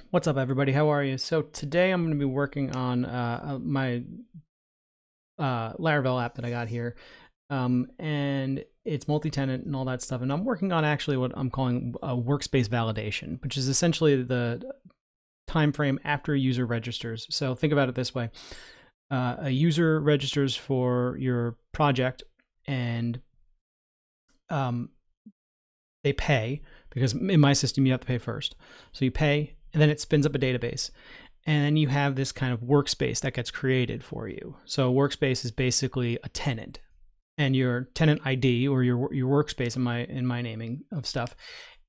What's up, everybody? How are you? So today I'm going to be working on my Laravel app that I got here, and it's multi-tenant and all that stuff. And I'm working on actually what I'm calling a workspace validation, which is essentially the time frame after a user registers. So think about it this way: a user registers for your project, and they pay, because in my system you have to pay first. So you pay, and then it spins up a database. And then you have this kind of workspace that gets created for you. So workspace is basically a tenant, and your tenant ID, or your workspace in my naming of stuff,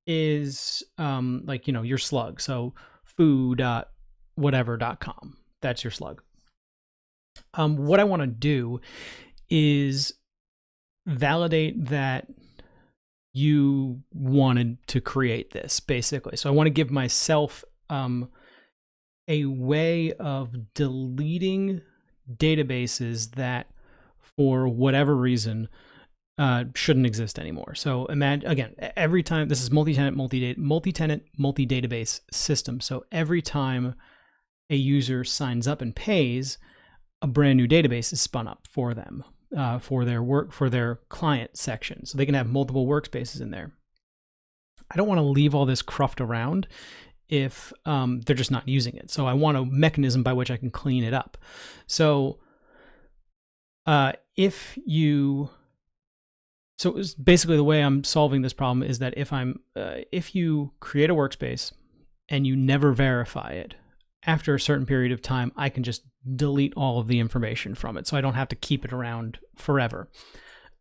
is like, your slug. So foo.whatever.com. That's your slug. What I want to do is validate that you wanted to create this, basically. So I want to give myself a way of deleting databases that, for whatever reason, shouldn't exist anymore. So imagine, again, every time, this is multi-tenant, multi-database system. So every time a user signs up and pays, a brand new database is spun up for them. For their client section, so they can have multiple workspaces in there. I don't want to leave all this cruft around if they're just not using it. So I want a mechanism by which I can clean it up. So basically the way I'm solving this problem is that if you create a workspace and you never verify it, after a certain period of time, I can just delete all of the information from it, so I don't have to keep it around forever.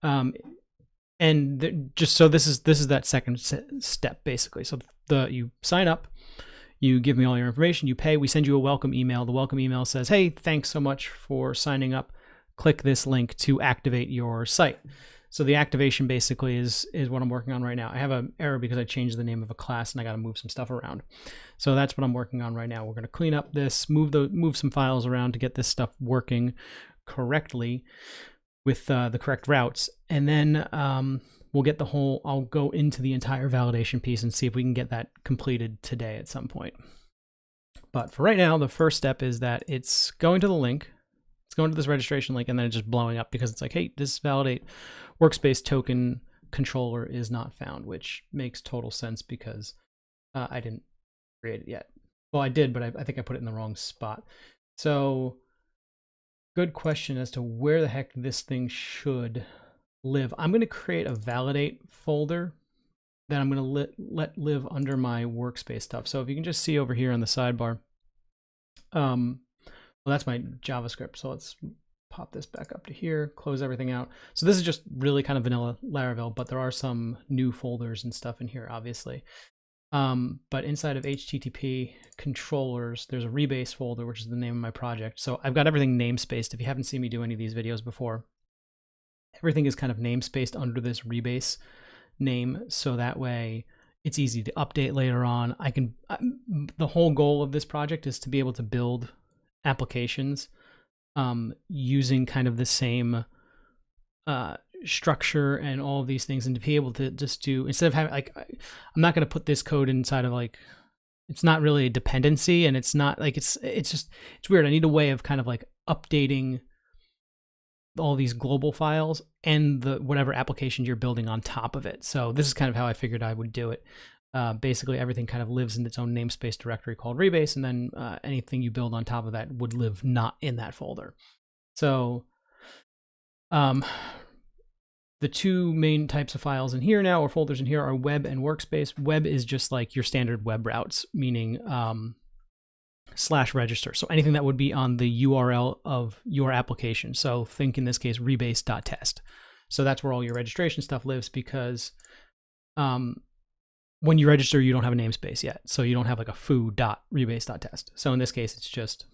Just so this is that second step, basically. So you sign up, you give me all your information, you pay, we send you a welcome email. The welcome email says, "Hey, thanks so much for signing up. Click this link to activate your site." So the activation basically is what I'm working on right now. I have an error because I changed the name of a class and I got to move some stuff around. So that's what I'm working on right now. We're going to clean up this, move some files around to get this stuff working correctly with the correct routes. And then we'll get I'll go into the entire validation piece and see if we can get that completed today at some point. But for right now, the first step is that it's going to the link. It's going to this registration link, and then it's just blowing up because it's like, hey, this validate workspace token controller is not found, which makes total sense because I didn't create it yet. Well, I did, but I think I put it in the wrong spot. So good question as to where the heck this thing should live. I'm going to create a validate folder that I'm going to let live under my workspace stuff. So if you can just see over here on the sidebar, well, that's my JavaScript. So let's pop this back up to here, close everything out. So this is just really kind of vanilla Laravel, but there are some new folders and stuff in here, obviously. But inside of HTTP controllers, there's a Rebase folder, which is the name of my project. So I've got everything namespaced. If you haven't seen me do any of these videos before, everything is kind of namespaced under this Rebase name. So that way it's easy to update later on. The whole goal of this project is to be able to build applications using kind of the same structure and all of these things, and to be able to just do, instead of having like, I'm not going to put this code inside of like, it's not really a dependency, and it's not like it's weird. I need a way of kind of like updating all these global files and the whatever application you're building on top of it. So this is kind of how I figured I would do it. Basically everything kind of lives in its own namespace directory called Rebase, and then anything you build on top of that would live not in that folder. So the two main types of files in here now, or folders in here, are web and workspace. Web is just like your standard web routes, meaning /register. So anything that would be on the URL of your application. So think in this case rebase.test. So that's where all your registration stuff lives, because when you register, you don't have a namespace yet. So you don't have like a foo.rebase.test. So in this case, it's just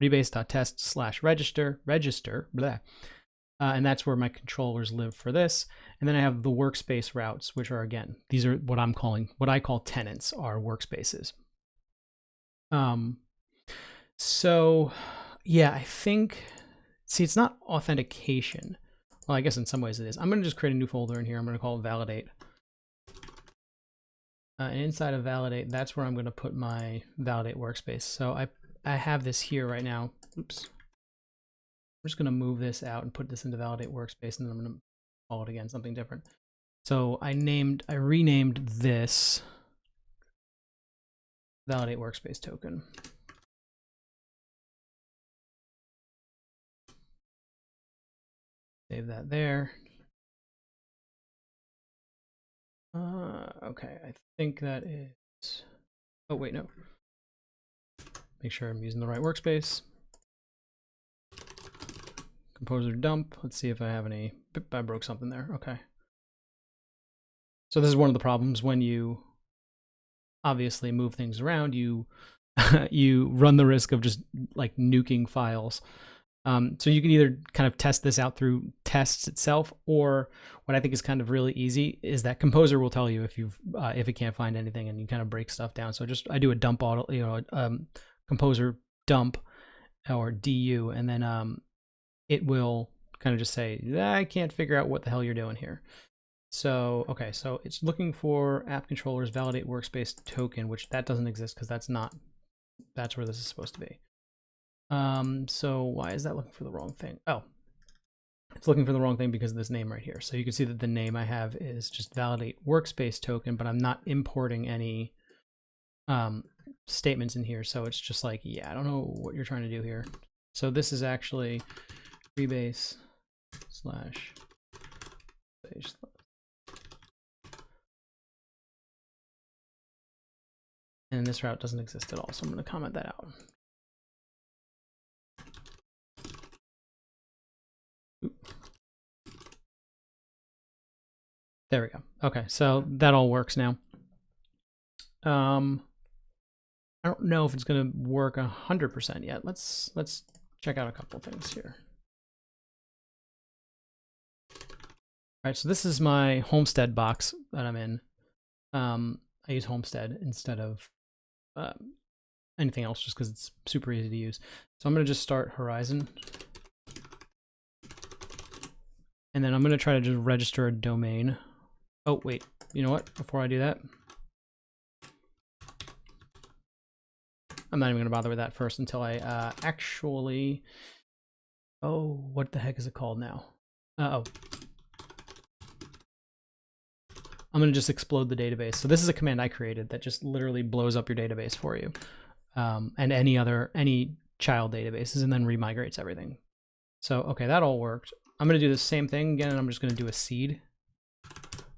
rebase.test/register, blah. And that's where my controllers live for this. And then I have the workspace routes, which are, again, these are what I call tenants, are workspaces. So yeah, I think, see, it's not authentication. Well, I guess in some ways it is. I'm going to just create a new folder in here. I'm going to call it validate. And inside of validate, that's where I'm going to put my validate workspace. So I have this here right now. Oops. I'm just going to move this out and put this into validate workspace, and then I'm going to call it again something different. So I renamed this validate workspace token. Save that there. Okay, I think that is, oh wait, no. Make sure I'm using the right workspace. Composer dump. Let's see if I have any, I broke something there. Okay. So this is one of the problems when you obviously move things around, you you run the risk of just like nuking files. So you can either kind of test this out through tests itself, or what I think is kind of really easy is that Composer will tell you if it can't find anything, and you kind of break stuff down. So I do a dump auto, Composer dump or du, and then it will kind of just say, I can't figure out what the hell you're doing here. So okay, so it's looking for app controllers validate workspace token, which that doesn't exist because that's where this is supposed to be. So why is that looking for the wrong thing? Oh, it's looking for the wrong thing because of this name right here. So you can see that the name I have is just validate workspace token, but I'm not importing any statements in here. So it's just like, yeah, I don't know what you're trying to do here. So this is actually Rebase /page. And this route doesn't exist at all. So I'm going to comment that out. There we go. Okay, so that all works now. I don't know if it's going to work 100% yet. Let's check out a couple things here. All right, so this is my Homestead box that I'm in. I use Homestead instead of anything else just because it's super easy to use. So I'm going to just start Horizon. And then I'm going to try to just register a domain. Oh, wait, you know what? Before I do that, I'm not even going to bother with that first until I actually, oh, what the heck is it called now? Oh, I'm going to just explode the database. So this is a command I created that just literally blows up your database for you, and any child databases, and then remigrates everything. So, okay, that all worked. I'm going to do the same thing again, and I'm just going to do a seed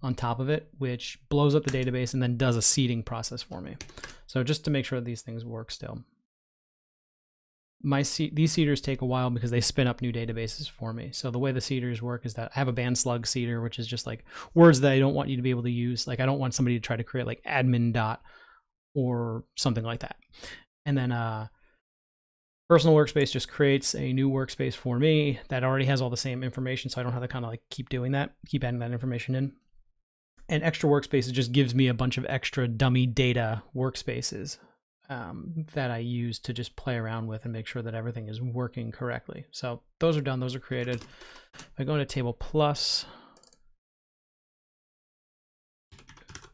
on top of it, which blows up the database and then does a seeding process for me. So just to make sure these things work still. These seeders take a while because they spin up new databases for me. So the way the seeders work is that I have a band slug seeder, which is just like words that I don't want you to be able to use. Like I don't want somebody to try to create like admin dot or something like that. And then personal workspace just creates a new workspace for me that already has all the same information. So I don't have to kind of like keep doing that, keep adding that information in. And extra workspaces just gives me a bunch of extra dummy data workspaces that I use to just play around with and make sure that everything is working correctly. So those are done, those are created. If I go into table plus,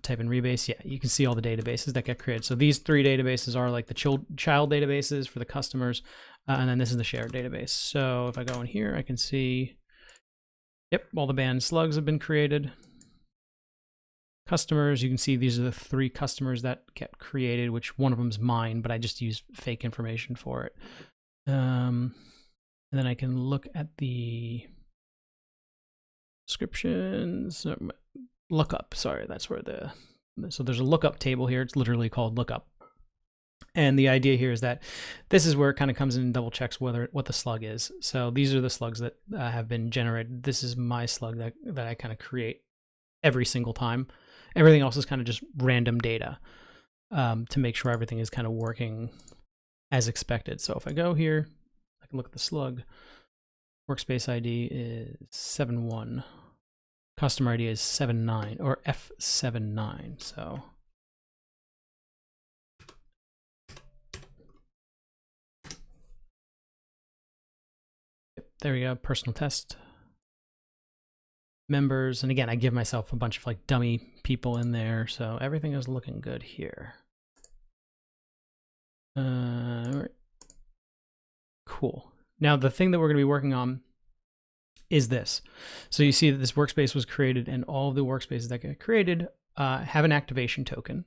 type in Rebase, yeah, you can see all the databases that get created. So these three databases are like the child databases for the customers, and then this is the shared database. So if I go in here, I can see, yep, all the band slugs have been created. Customers, you can see these are the three customers that get created, which one of them is mine, but I just use fake information for it. And then I can look at the descriptions, lookup, sorry, that's where so there's a lookup table here. It's literally called lookup. And the idea here is that this is where it kind of comes in and double checks what the slug is. So these are the slugs that have been generated. This is my slug that I kind of create every single time. Everything else is kind of just random data to make sure everything is kind of working as expected. So if I go here, I can look at the slug. Workspace ID is 7.1. Customer ID is 7.9 or F7.9. So there we go. Personal test. members. And again, I give myself a bunch of like dummy people in there. So everything is looking good here. Cool. Now the thing that we're going to be working on is this. So you see that this workspace was created, and all of the workspaces that get created have an activation token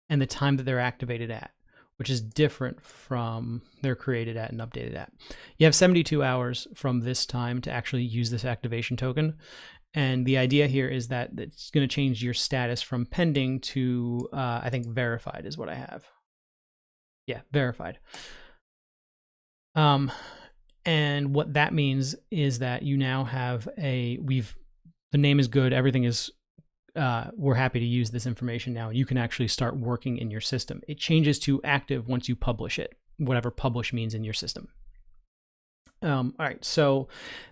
and the time that they're activated at, which is different from they're created at and updated at. You have 72 hours from this time to actually use this activation token. And the idea here is that it's going to change your status from pending to, I think, verified is what I have. Yeah, verified. And what that means is that you now have the name is good, everything is, we're happy to use this information now. You can actually start working in your system. It changes to active once you publish it, whatever publish means in your system. All right, so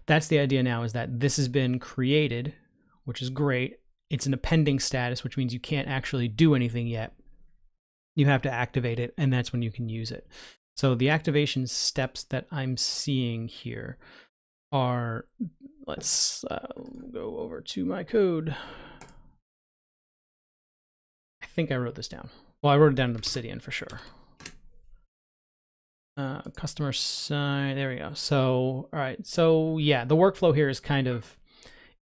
that's the idea now, is that this has been created, which is great. It's in a pending status, which means you can't actually do anything yet. You have to activate it, and that's when you can use it. So the activation steps that I'm seeing here are, let's go over to my code. I think I wrote this down. Well, I wrote it down in Obsidian for sure. Customer side, there we go. So, all right. So yeah, the workflow here is kind of,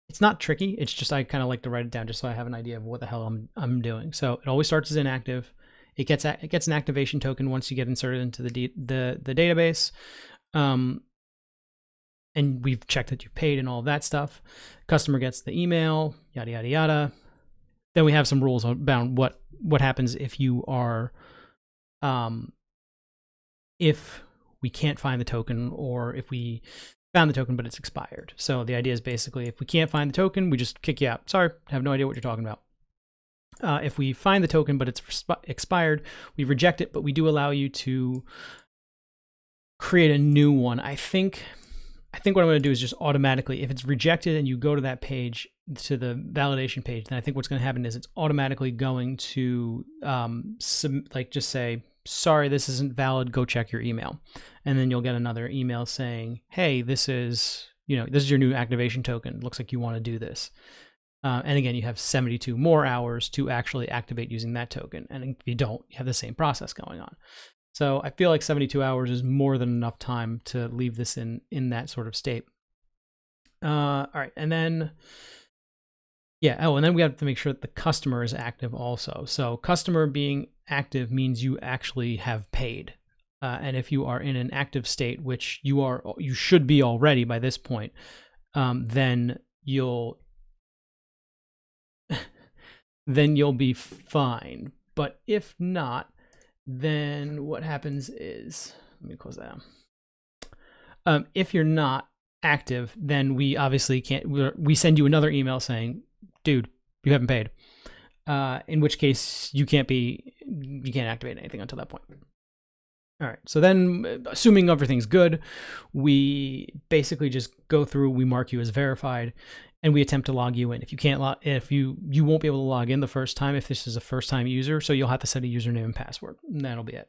it's not tricky. It's just, I kind of like to write it down just so I have an idea of what the hell I'm doing. So it always starts as inactive. It gets an activation token once you get inserted into the database. And we've checked that you paid and all of that stuff. Customer gets the email, yada, yada, yada. Then we have some rules about what happens if you are, if we can't find the token, or if we found the token but it's expired. So the idea is basically, if we can't find the token, we just kick you out. Sorry, I have no idea what you're talking about. If we find the token but it's expired, we reject it, but we do allow you to create a new one. I think what I'm going to do is just automatically, if it's rejected and you go to that page, to the validation page, then I think what's going to happen is it's automatically going to just say, sorry, this isn't valid, go check your email. And then you'll get another email saying, hey, this is your new activation token. It looks like you want to do this. And again, you have 72 more hours to actually activate using that token. And if you don't, you have the same process going on. So I feel like 72 hours is more than enough time to leave this in that sort of state. All right, and then, yeah, and then we have to make sure that the customer is active also. So customer being active means you actually have paid. And if you are in an active state, which you should be already by this point, then you'll be fine. But if not, then what happens is, let me close that down. If you're not active, then we obviously can't, we send you another email saying, dude, you haven't paid. In which case you can't activate anything until that point. All right, so then assuming everything's good, we basically just go through, we mark you as verified, and we attempt to log you in. If you can't you won't be able to log in the first time if this is a first time user, so you'll have to set a username and password, and that'll be it.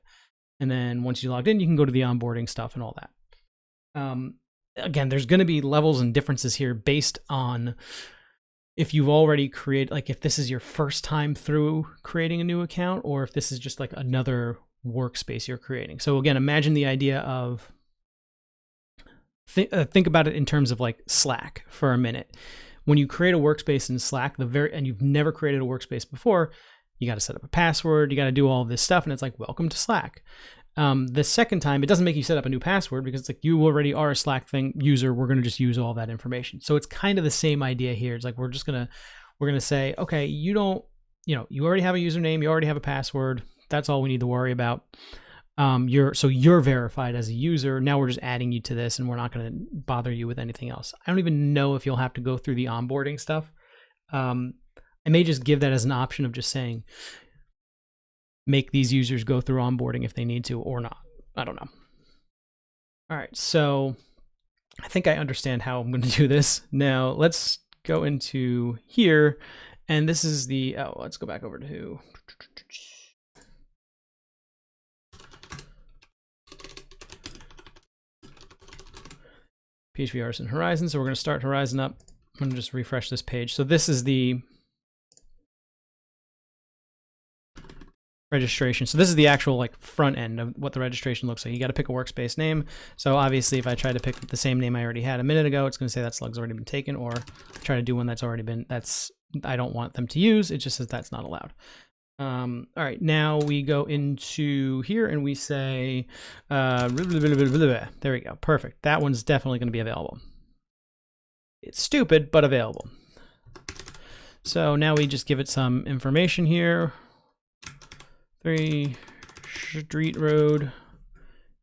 And then once you logged in, you can go to the onboarding stuff and all that. Again, there's going to be levels and differences here based on if you've already created, like if this is your first time through creating a new account, or if this is just like another workspace you're creating. So again, imagine the idea of, think about it in terms of like Slack for a minute. When you create a workspace in Slack, and you've never created a workspace before, you got to set up a password, you got to do all this stuff, and it's like, welcome to Slack. The second time, it doesn't make you set up a new password because it's like you already are a Slack user. We're going to just use all that information. So it's kind of the same idea here. It's like we're going to say, okay, you already have a username, you already have a password. That's all we need to worry about. You're verified as a user. Now we're just adding you to this, and we're not going to bother you with anything else. I don't even know if you'll have to go through the onboarding stuff. I may just give that as an option of just saying, make these users go through onboarding if they need to or not. I don't know. All right, so I think I understand how I'm going to do this. Now let's go into here, and this is let's go back over to PHP Artisan Horizon. So we're going to start Horizon up. I'm gonna just refresh this page. So this is the registration. So this is the actual like front end of what the registration looks like. You got to pick a workspace name. So obviously if I try to pick the same name I already had a minute ago, it's going to say that slug's already been taken, or try to do one that's already been, I don't want them to use. It just says that's not allowed. All right, now we go into here and we say, there we go. Perfect. That one's definitely going to be available. It's stupid, but available. So now we just give it some information here. 3 Street Road,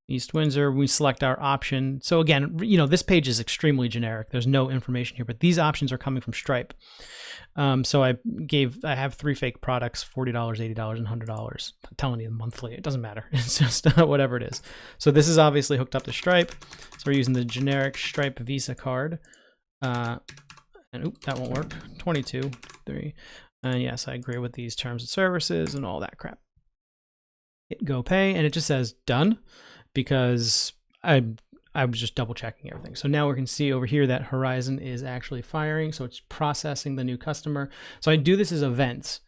East Windsor. We select our option. So again, you know, this page is extremely generic. There's no information here, but these options are coming from Stripe. So I have 3 fake products, $40, $80, and $100. I'm telling you monthly, it doesn't matter. It's just whatever it is. So this is obviously hooked up to Stripe. So we're using the generic Stripe Visa card. And oop, that won't work. 22, 3. And yes, I agree with these terms and services and all that crap. Hit go pay, and it just says done, because I was just double checking everything. So now we can see over here that Horizon is actually firing, so it's processing the new customer. So I do this as events,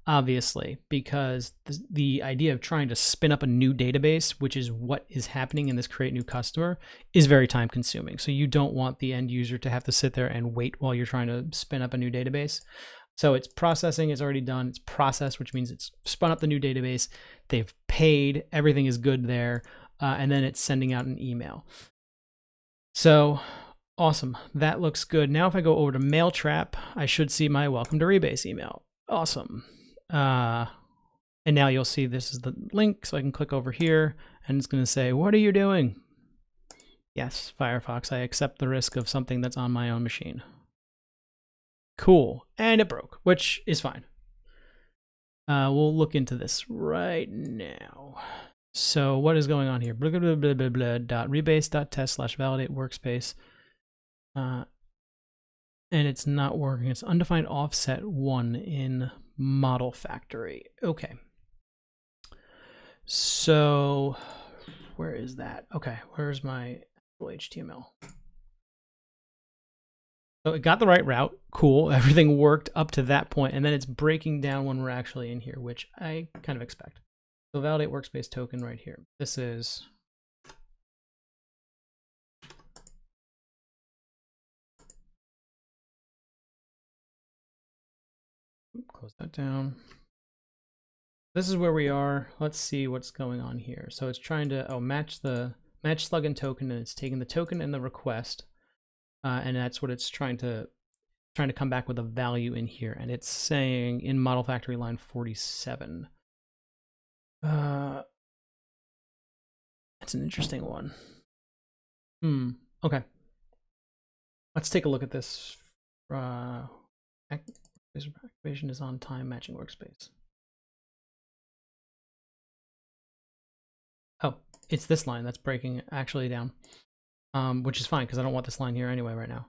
obviously, because the idea of trying to spin up a new database, which is what is happening in this create new customer, is very time consuming. So you don't want the end user to have to sit there and wait while you're trying to spin up a new database. So it's processing, it's already done, it's processed, which means it's spun up the new database, they've paid, everything is good there, and then it's sending out an email. So awesome, that looks good. Now if I go over to Mailtrap, I should see my welcome to Rebase email. Awesome. And now you'll see this is the link, so I can click over here, and it's gonna say, what are you doing? Yes, Firefox, I accept the risk of something that's on my own machine. Cool, and it broke, which is fine. We'll look into this right now. So what is going on here? Blah, blah, blah, blah, blah, blah, .rebase.test/validate workspace. And it's not working. It's undefined offset 1 in model factory. Okay. So where is that? Okay, where's my HTML? So it got the right route, cool, everything worked up to that point, and then it's breaking down when we're actually in here, which I kind of expect. So validate workspace token right here. This is close that down. This is where we are. Let's see what's going on here. So it's trying to match slug and token, and it's taking the token and the request. And that's what it's trying to come back with a value in here, and it's saying in model factory line 47. That's an interesting one. Okay. Let's take a look at this. Activation is on time, matching workspace. Oh, it's this line that's breaking actually down. Which is fine because I don't want this line here anyway right now.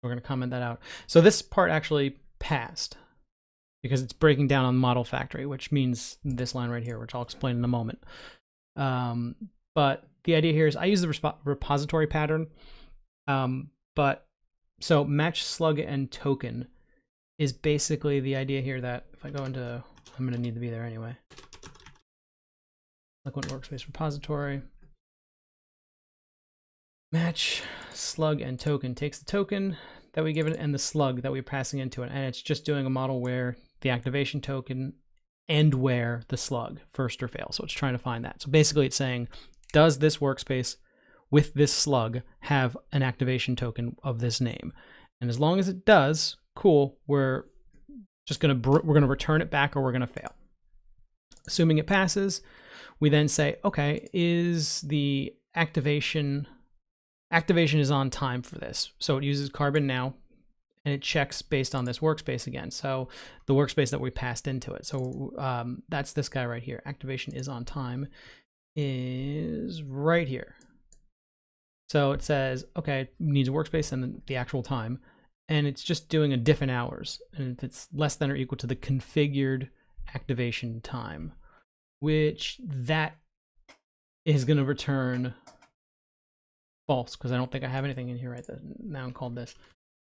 We're going to comment that out. So this part actually passed because it's breaking down on model factory, which means this line right here, which I'll explain in a moment. But the idea here is I use the repository pattern. But so match slug and token is basically the idea here that if I go into, I'm going to need to be there anyway. Liquid workspace repository. Match slug and token takes the token that we give it and the slug that we're passing into it, and it's just doing a model where the activation token and where the slug first or fail. So it's trying to find that. So basically it's saying, does this workspace with this slug have an activation token of this name? And as long as it does, cool, we're gonna return it back or we're gonna fail. Assuming it passes, we then say, okay, is the activation is on time for this? So it uses Carbon now, and it checks based on this workspace again. So the workspace that we passed into it. So that's this guy right here. Activation is on time is right here. So it says, okay, it needs a workspace and the actual time, and it's just doing a diff in hours. And if it's less than or equal to the configured activation time, which that is going to return false because I don't think I have anything in here right now called this.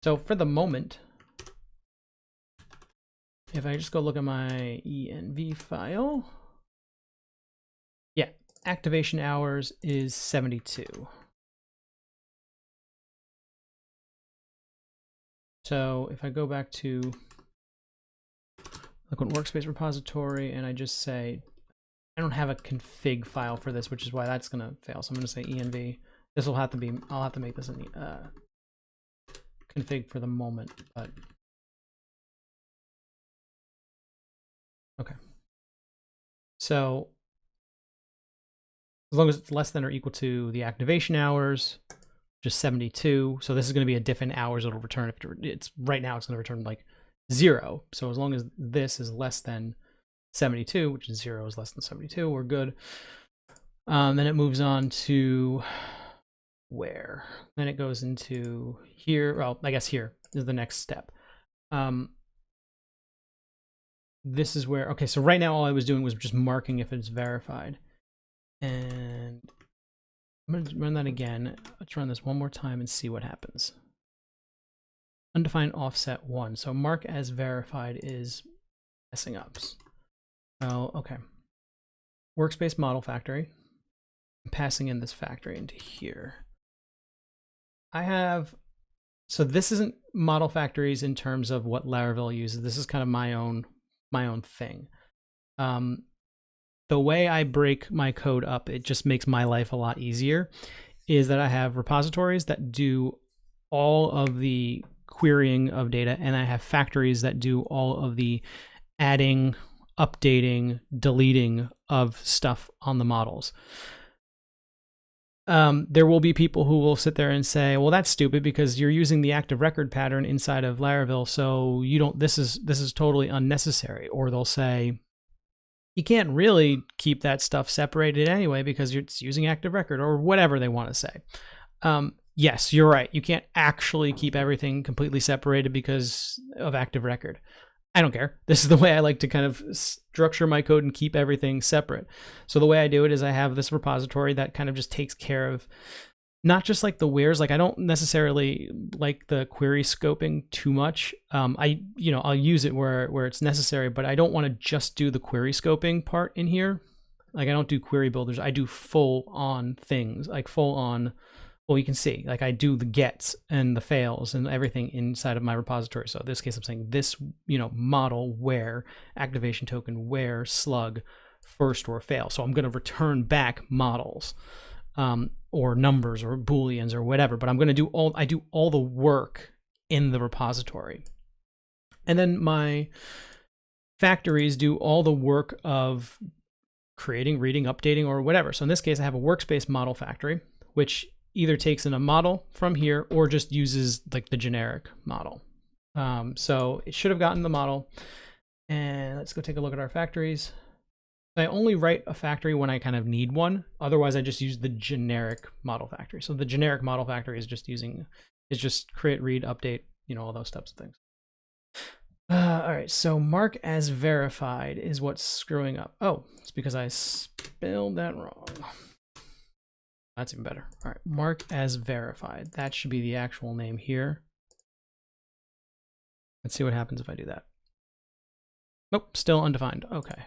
So for the moment, if I just go look at my env file, yeah, activation hours is 72. So if I go back to look at Workspace repository and I just say, I don't have a config file for this, which is why that's going to fail. So I'm going to say env. This will have to be, I'll have to make this an config for the moment, but okay. So as long as it's less than or equal to the activation hours, just 72. So this is going to be a diff in hours it'll return. If it's right now, it's going to return like 0. So as long as this is less than 72, which is 0 is less than 72, we're good. Then it moves on to where? Then it goes into here. Well, I guess here is the next step. This is where, okay, so right now all I was doing was just marking if it's verified. And I'm going to run that again. Let's run this one more time and see what happens. Undefined offset 1. So mark as verified is messing up. Oh, okay. Workspace model factory. I'm passing in this factory into here. So this isn't model factories in terms of what Laravel uses. This is kind of my own thing. The way I break my code up, it just makes my life a lot easier, is that I have repositories that do all of the querying of data, and I have factories that do all of the adding, updating, deleting of stuff on the models. There will be people who will sit there and say, well, that's stupid because you're using the active record pattern inside of Laravel, so you don't, this is totally unnecessary. Or they'll say, you can't really keep that stuff separated anyway because you're using active record, or whatever they want to say. Yes, you're right. You can't actually keep everything completely separated because of active record. I don't care. This is the way I like to kind of structure my code and keep everything separate. So the way I do it is I have this repository that kind of just takes care of not just like the wheres. Like I don't necessarily like the query scoping too much. I'll use it where it's necessary, but I don't want to just do the query scoping part in here. Like I don't do query builders. I do full on things, like full on. Well, you can see, like I do the gets and the fails and everything inside of my repository. So in this case, I'm saying this, model where activation token where slug first or fail. So I'm going to return back models or numbers or booleans or whatever. But I'm going to do I do all the work in the repository, and then my factories do all the work of creating, reading, updating, or whatever. So in this case, I have a Workspace model factory, which either takes in a model from here or just uses like the generic model. So it should have gotten the model. And let's go take a look at our factories. I only write a factory when I kind of need one. Otherwise, I just use the generic model factory. So the generic model factory is just create, read, update, all those types of things. All right, so mark as verified is what's screwing up. Oh, it's because I spelled that wrong. That's even better. All right, mark as verified. That should be the actual name here. Let's see what happens if I do that. Nope, still undefined. Okay.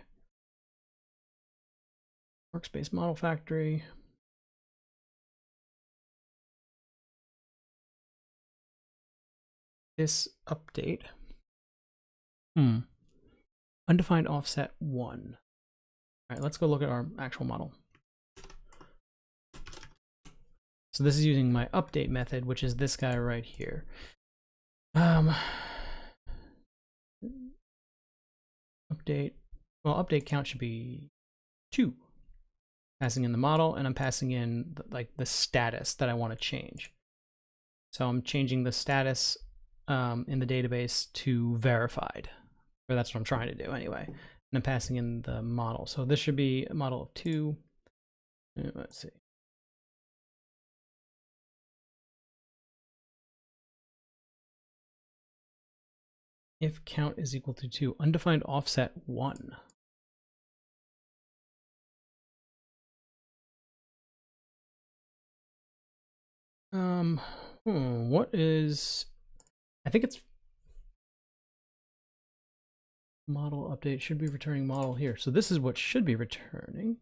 Workspace model factory. This update. Undefined offset 1. All right, let's go look at our actual model. So this is using my update method, which is this guy right here. Update. Well, update count should be 2. Passing in the model, and I'm passing in the status that I want to change. So I'm changing the status in the database to verified, or that's what I'm trying to do anyway. And I'm passing in the model. So this should be a model of 2. Let's see. If count is equal to 2, undefined offset 1. What is, I think it's model update should be returning model here. So this is what should be returning.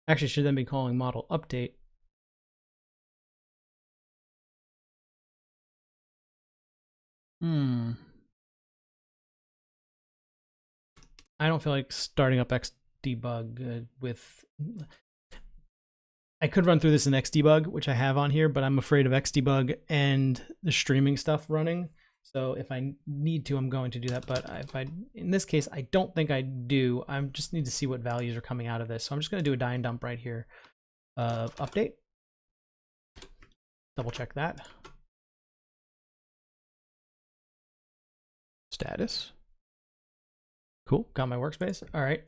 Actually, should then be calling model update. I don't feel like starting up Xdebug with. I could run through this in Xdebug, which I have on here, but I'm afraid of Xdebug and the streaming stuff running. So if I need to, I'm going to do that. But if in this case, I don't think I do. I just need to see what values are coming out of this. So I'm just going to do a die and dump right here. Update. Double check that. Status. Cool. Got my workspace. All right.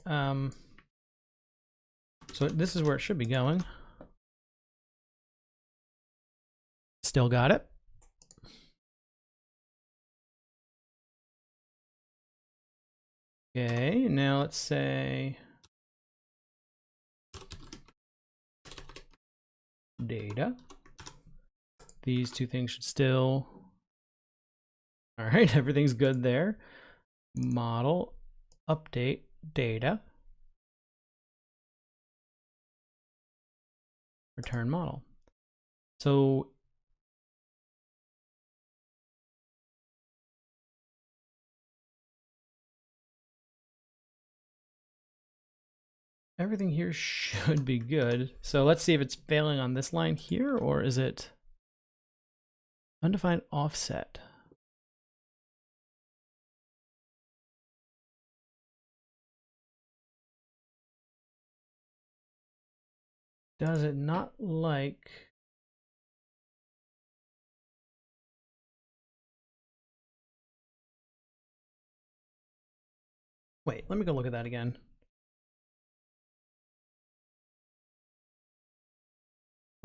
So this is where it should be going. Still got it. Okay, now let's say data. These two things should still. All right, everything's good there. Model, update, data. Return model. So everything here should be good. So let's see if it's failing on this line here, or is it undefined offset? Does it not like? Wait, let me go look at that again.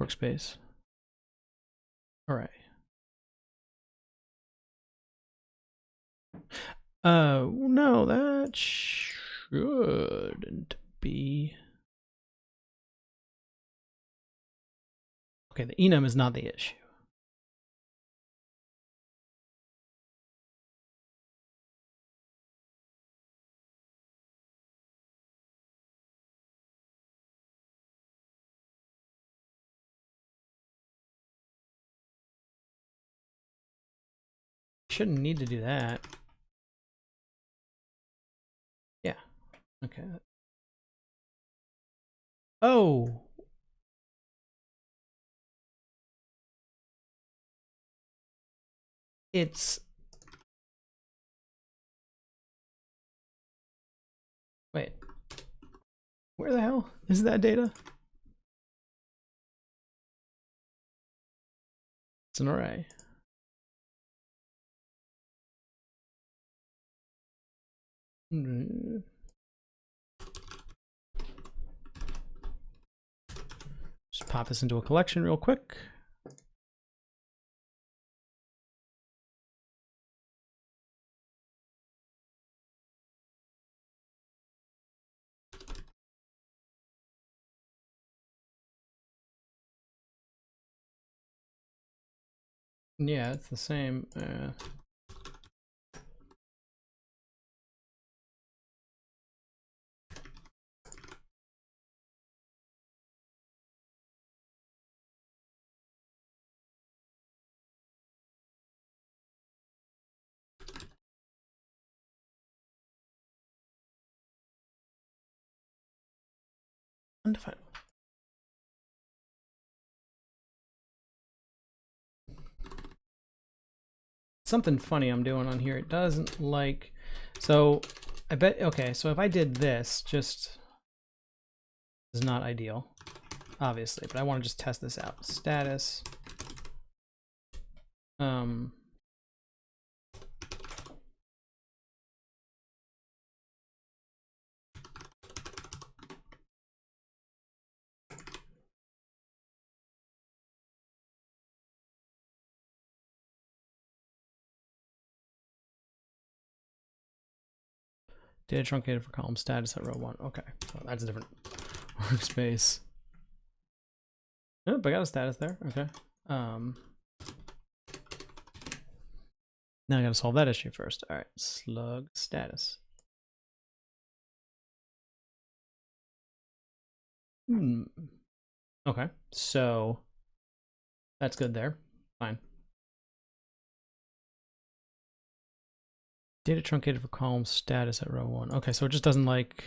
Workspace. All right. No, that shouldn't be. Okay, the enum is not the issue. Shouldn't need to do that. Yeah. Okay. Oh. It's. Wait. Where the hell is that data? It's an array. Just pop this into a collection real quick. Yeah, it's the same. Undefined. Something funny I'm doing on here. It doesn't like. So I bet. Okay, so if I did this, just is not ideal, obviously, but I want to just test this out. Status. Data truncated for column status at row 1. Okay, so that's a different workspace. Nope, I got a status there. Okay. Now I got to solve that issue first. All right, slug status. Okay, so that's good there. Fine. Data truncated for column status at row 1. Okay, so it just doesn't like...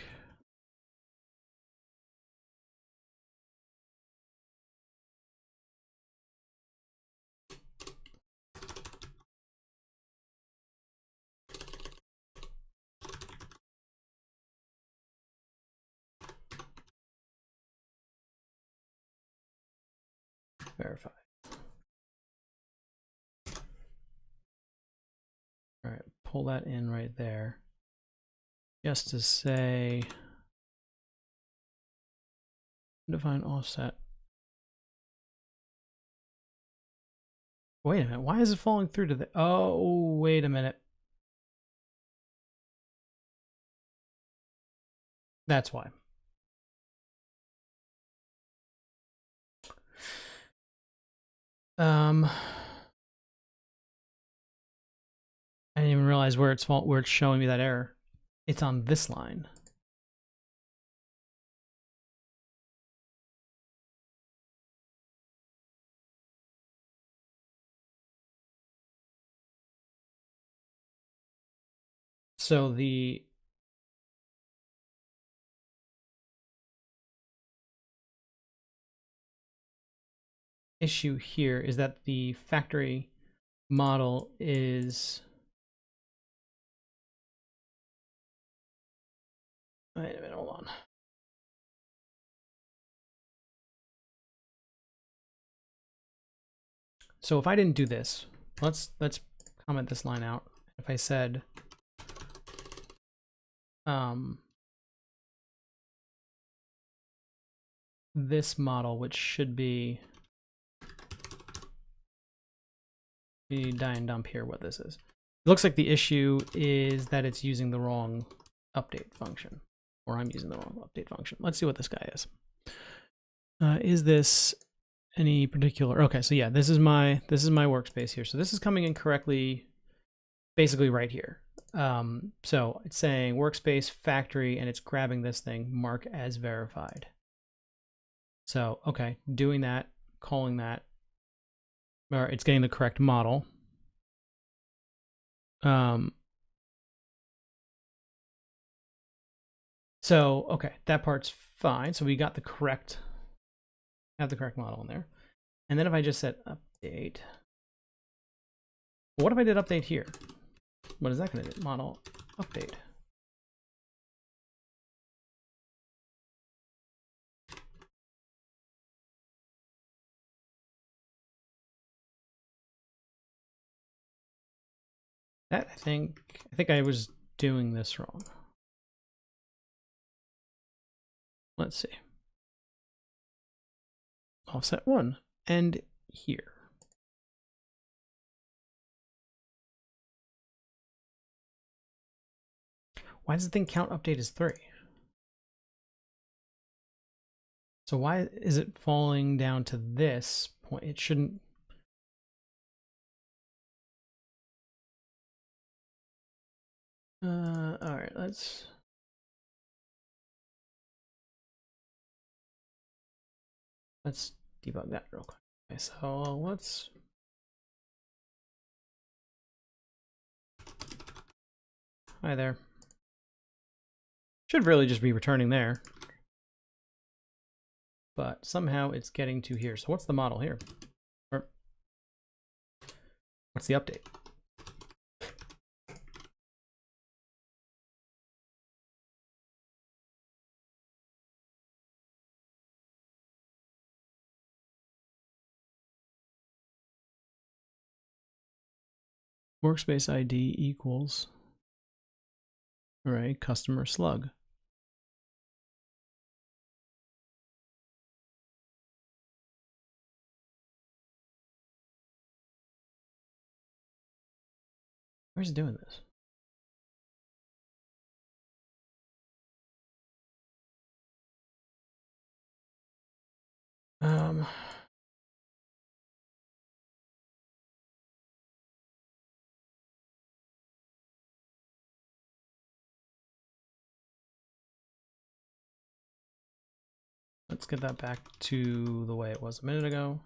verify. All right, pull that in right there. Just to say, define offset. Wait a minute, why is it falling through to the... Oh, wait a minute. That's why. I didn't even realize where it's showing me that error. It's on this line. So the issue here is that the factory model is... Wait a minute, hold on. So if I didn't do this, let's comment this line out. If I said this model, which should be die and dump here, what this is. It looks like the issue is that it's using the wrong update function, or I'm using the wrong update function. Let's see what this guy is. Is this any particular? Okay, so yeah, this is my workspace here. So this is coming in correctly, basically right here. So it's saying workspace factory, and it's grabbing this thing, mark as verified. So okay, doing that, calling that, or it's getting the correct model. So okay, that part's fine. So we got the correct, have the correct model in there. And then if I just said update, what if I did update here? What is that going to do? Model update. That I think I was doing this wrong. Let's see. Offset 1 and here. Why does the thing count update as 3? So why is it falling down to this point? It shouldn't. All right, let's debug that real quick. Okay, so let's hi there. Should really just be returning there, but somehow it's getting to here. So what's the model here? Or what's the update? Workspace ID equals, all right, customer slug. Where's it doing this? let's get that back to the way it was a minute ago.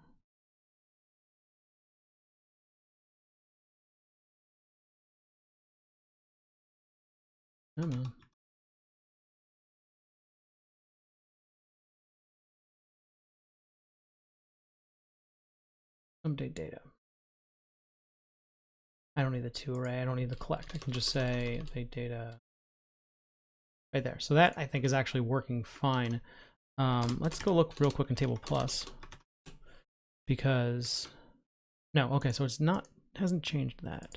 Come on. Update data. I don't need the to array. I don't need the collect. I can just say update data right there. So that I think is actually working fine. Let's go look real quick in table plus because no, okay, so it's not, hasn't changed that.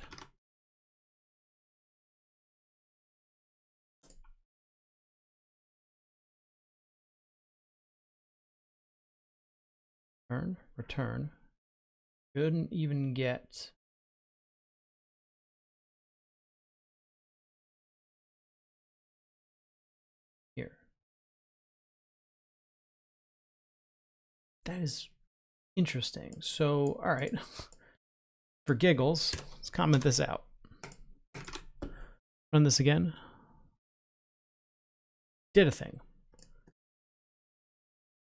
Return. Couldn't even get here. That is interesting. So, all right, for giggles, let's comment this out. Run this again. Did a thing.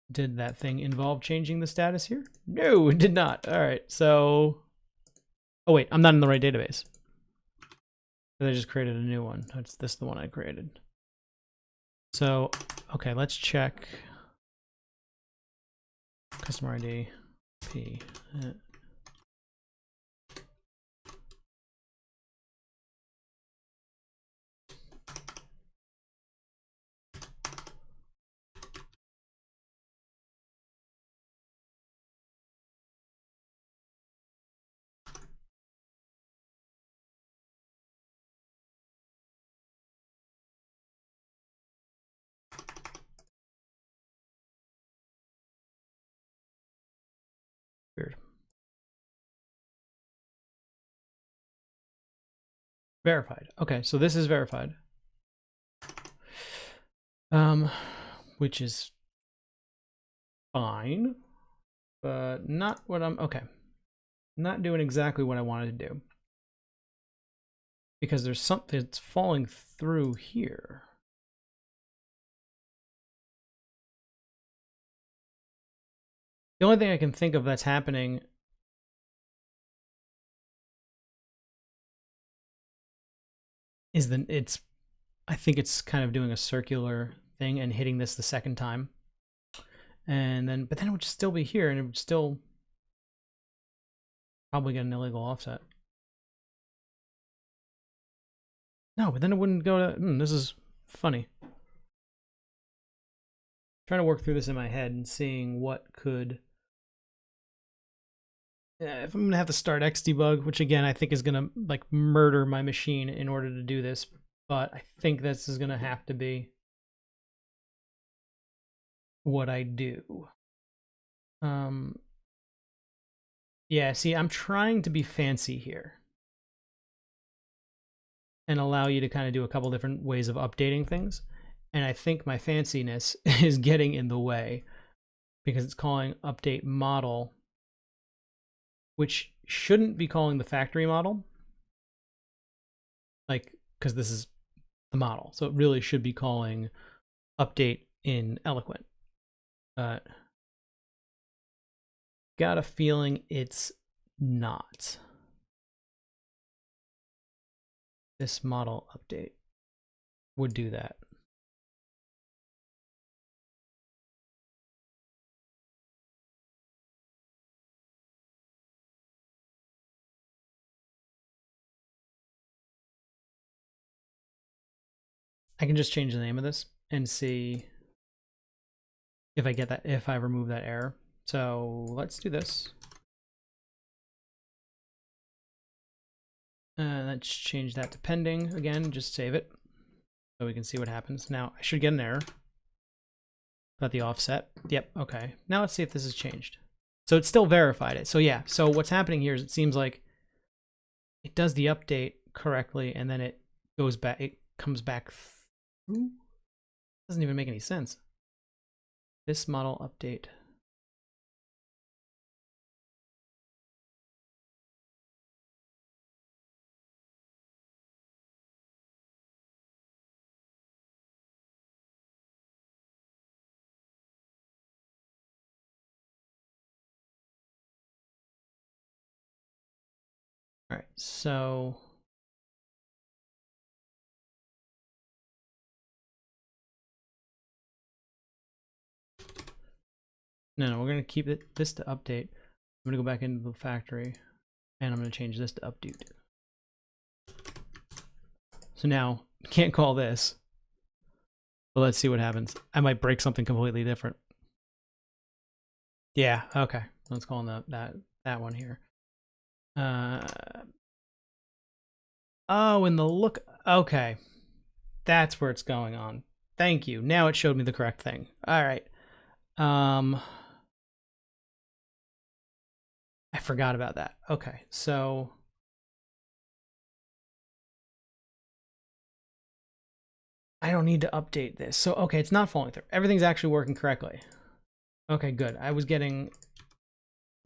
Did that thing involve changing the status here? No, it did not. All right, so, oh wait, I'm not in the right database. I just created a new one. That's this the one I created. So, okay, let's check customer ID P. Weird. Verified. Okay, so this is verified. Which is fine, but not what I'm, okay. Not doing exactly what I wanted to do. Because there's something that's falling through here. The only thing I can think of that's happening is I think it's kind of doing a circular thing and hitting this the second time. And then, but then it would still be here and it would still probably get an illegal offset. No, but then it wouldn't go to, this is funny. Trying to work through this in my head and seeing what could, if I'm gonna have to start Xdebug, which again, I think is gonna like murder my machine in order to do this, but I think this is gonna have to be what I do. Yeah, see, I'm trying to be fancy here and allow you to kind of do a couple different ways of updating things. And I think my fanciness is getting in the way because it's calling update model, which shouldn't be calling the factory model. Like, because this is the model. So it really should be calling update in Eloquent. But got a feeling it's not. This model update would do that. I can just change the name of this and see if I get that, if I remove that error. So let's do this. Let's change that to pending again, just save it so we can see what happens. Now I should get an error about the offset. Yep, okay. Now let's see if this has changed. So it's still verified it. So yeah, so what's happening here is it seems like it does the update correctly and then it goes back, it comes back through. Doesn't even make any sense. This model update. so no, we're going to keep this to update. I'm going to go back into the factory and I'm going to change this to update. So now can't call this, but let's see what happens. I might break something completely different. Yeah, okay. Let's call that one here. Oh, in the look. Okay, that's where it's going on. Thank you. Now it showed me the correct thing. All right. I forgot about that. Okay, so I don't need to update this. So, okay, it's not falling through. Everything's actually working correctly. Okay, good. I was getting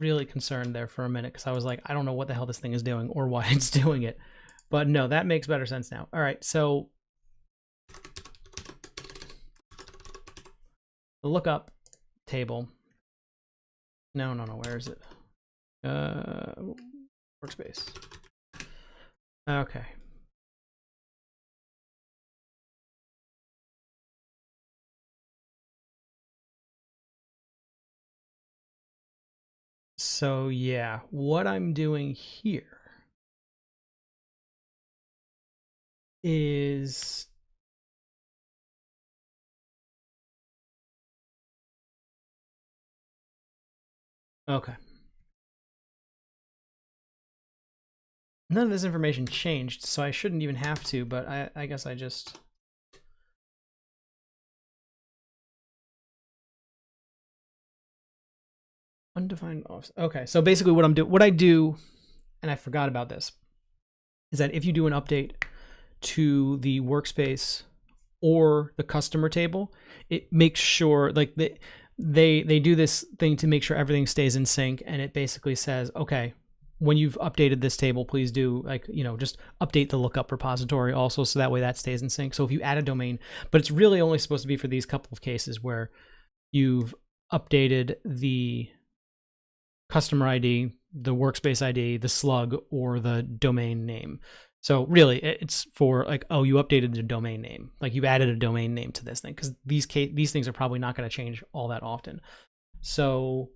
really concerned there for a minute because I was like, I don't know what the hell this thing is doing or why it's doing it. But no, that makes better sense now. All right, so the lookup table. No, where is it? Workspace. Okay. So yeah, what I'm doing here is okay. None of this information changed, so I shouldn't even have to, but I guess I just undefined offset. Okay, so basically what I do, and I forgot about this, is that if you do an update to the workspace or the customer table, it makes sure like they do this thing to make sure everything stays in sync, and it basically says, okay, when you've updated this table, please do like, just update the lookup repository also, so that way that stays in sync. So if you add a domain, but it's really only supposed to be for these couple of cases where you've updated the customer ID, the workspace ID, the slug, or the domain name. So really, it's for like, oh, you updated the domain name, like you've added a domain name to this thing, because these things are probably not going to change all that often. So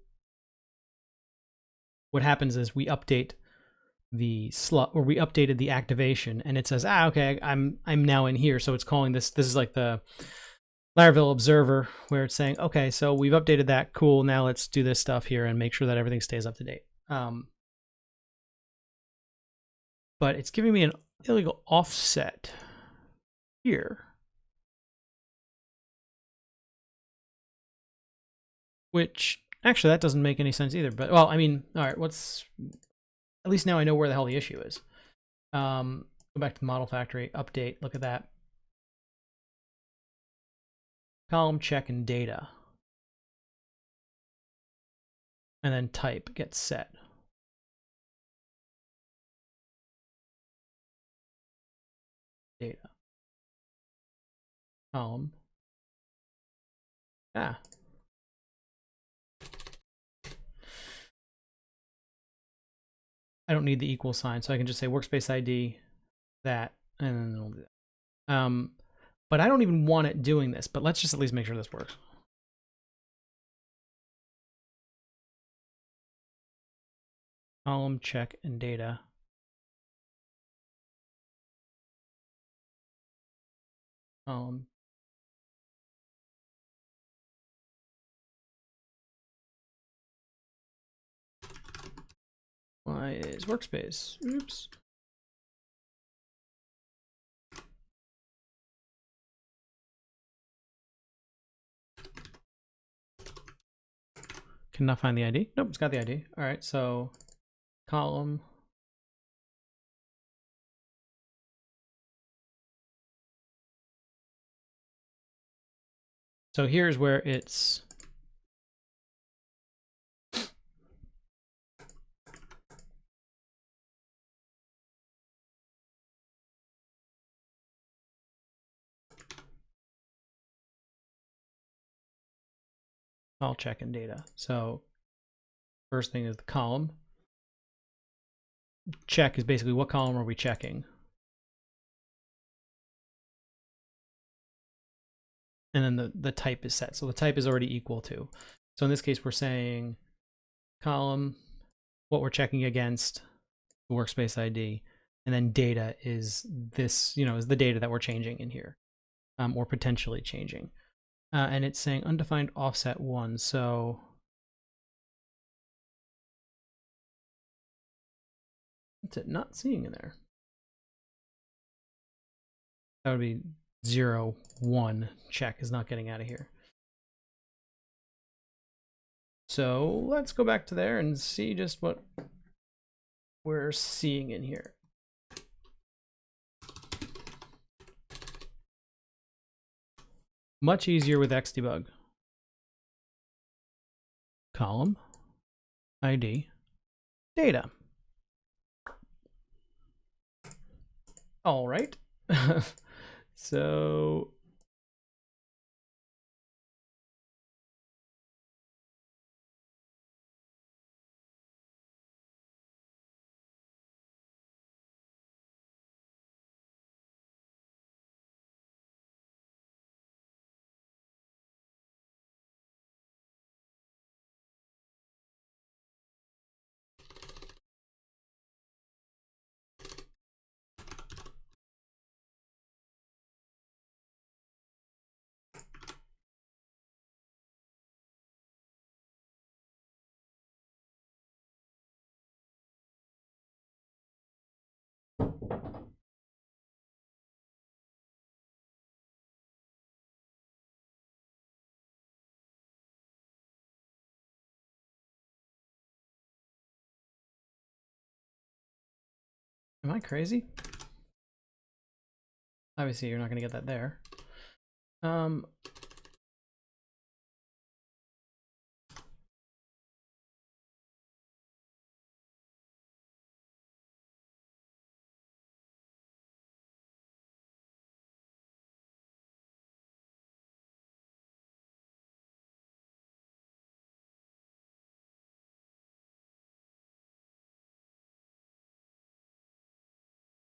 what happens is we update the slug, or we updated the activation, and it says, okay, I'm now in here. So it's calling this is like the Laravel observer, where it's saying, okay, so we've updated that, cool, now let's do this stuff here and make sure that everything stays up to date. But it's giving me an illegal offset here, which actually that doesn't make any sense either. But well, I mean, all right, at least now I know where the hell the issue is. Go back to the model factory, update, look at that. Column check and data. And then type gets set. Data. Column. I don't need the equal sign, so I can just say workspace ID, that, and then it'll do that. But I don't even want it doing this, but let's just at least make sure this works. Column check and data. Why is workspace? Oops. Cannot find the ID. Nope, it's got the ID. All right, so column. So here's where it's all check and data. So first thing is the column. check is basically what column are we checking? And then the type is set. So the type is already equal to. So in this case, we're saying column, what we're checking against, the workspace ID, and then data is this, is the data that we're changing in here, or potentially changing. And it's saying undefined offset 1. So what's it not seeing in there? That would be 0, 1. Check is not getting out of here. So let's go back to there and see just what we're seeing in here. Much easier with Xdebug. Column, ID, data. All right. So am I crazy? Obviously, you're not going to get that there.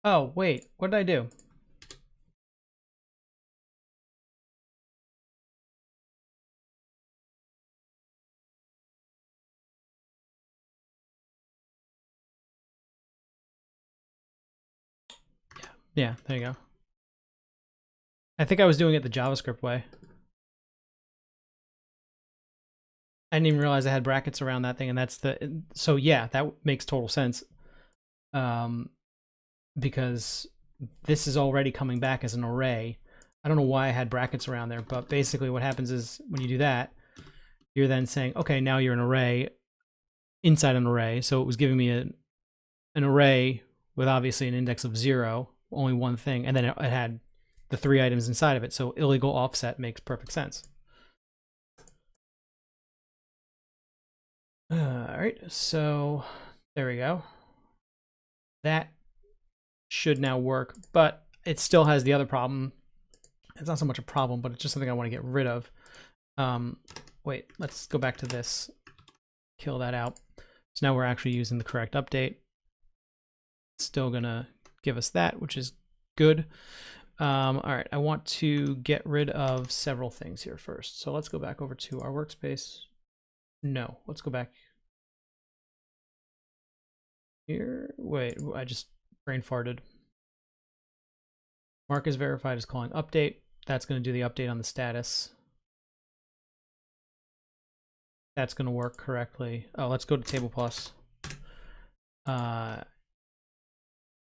Oh, wait, what did I do? Yeah, there you go. I think I was doing it the JavaScript way. I didn't even realize I had brackets around that thing, and that's the, so yeah, that makes total sense. Because this is already coming back as an array. I don't know why I had brackets around there, but basically what happens is when you do that, you're then saying, okay, now you're an array inside an array. So it was giving me an array with obviously an index of 0, only one thing, and then it had the 3 items inside of it. So illegal offset makes perfect sense. All right, so there we go. That should now work, but it still has the other problem. It's not so much a problem, but it's just something I want to get rid of. Wait, let's go back to this. Kill that out. So now we're actually using the correct update. It's still gonna give us that, which is good. All right, I want to get rid of several things here first. So let's go back over to our workspace. No, let's go back here. Wait, I just brain farted. Mark is verified is calling update. That's going to do the update on the status. That's going to work correctly. Oh, let's go to table plus. Let's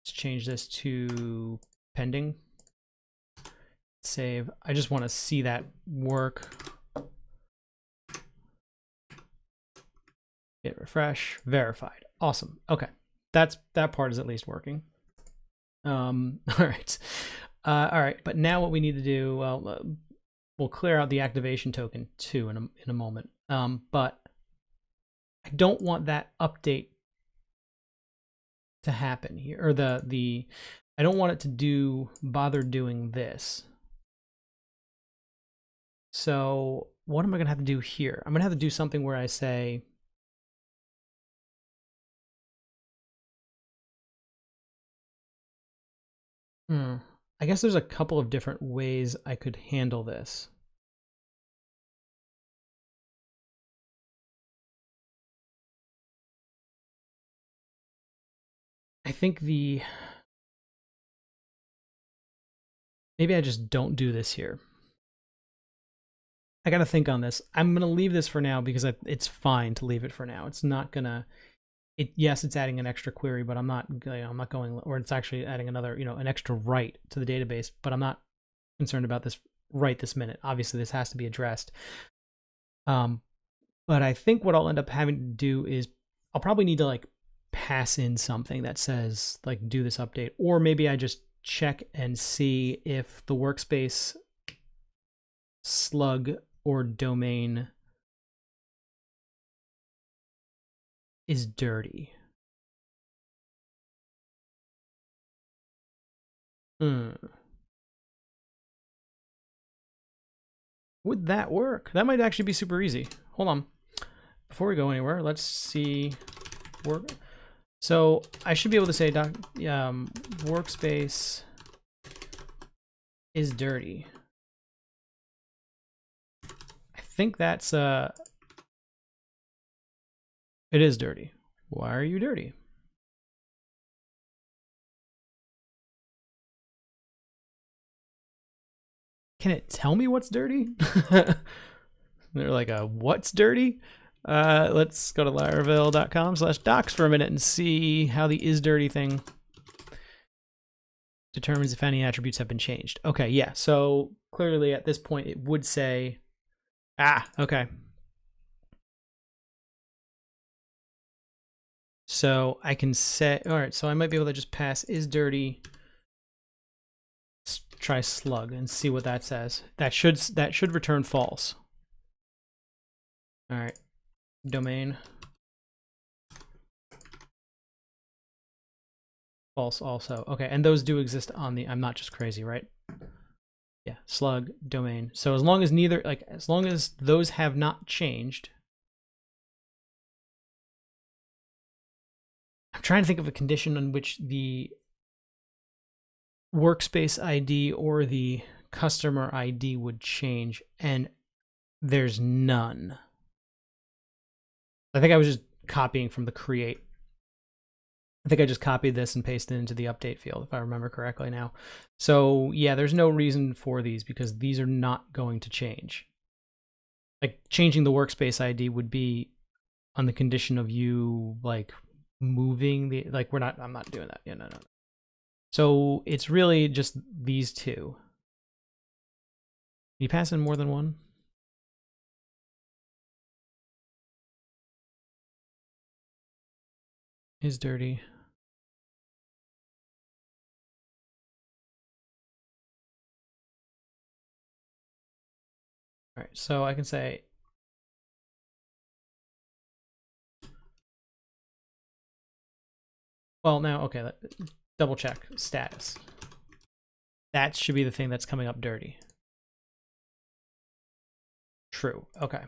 change this to pending. Save. I just want to see that work. Hit refresh. Verified. Awesome. Okay, that part is at least working. All right. All right, but now what we need to do, well, we'll clear out the activation token too in a moment. But I don't want that update to happen here, or I don't want it to bother doing this. So what am I gonna have to do here? I'm gonna have to do something where I say, I guess there's a couple of different ways I could handle this. I think maybe I just don't do this here. I got to think on this. I'm going to leave this for now because it's fine to leave it for now. It's not going to, yes, it's adding an extra query, but I'm not going, or it's actually adding another, an extra write to the database, but I'm not concerned about this right this minute. Obviously this has to be addressed. But I think what I'll end up having to do is I'll probably need to like pass in something that says like do this update, or maybe I just check and see if the workspace slug or domain is dirty. Would that work? That might actually be super easy. Hold on. Before we go anywhere, let's see work. So I should be able to say workspace is dirty. I think that's it is dirty. Why are you dirty? Can it tell me what's dirty? They're like, what's dirty? Let's go to laravel.com/docs for a minute and see how the is dirty thing determines if any attributes have been changed. Okay, yeah. So clearly at this point it would say, okay. So I can say, all right, so I might be able to just pass is dirty. Let's try slug and see what that says. That should return false. All right, domain. False also. Okay, and those do exist on the, I'm not just crazy, right? Yeah, slug, domain. So as long as as long as those have not changed. I'm trying to think of a condition in which the workspace ID or the customer ID would change, and there's none. I think I was just copying from the create. I think I just copied this and pasted it into the update field, if I remember correctly now. So yeah, there's no reason for these because these are not going to change. Like changing the workspace ID would be on the condition of you like moving the, like I'm not doing that. Yeah, no. So it's really just these two. Can you pass in more than one? Is dirty. All right, so I can say well now, okay, double check status. That should be the thing that's coming up dirty. True, okay.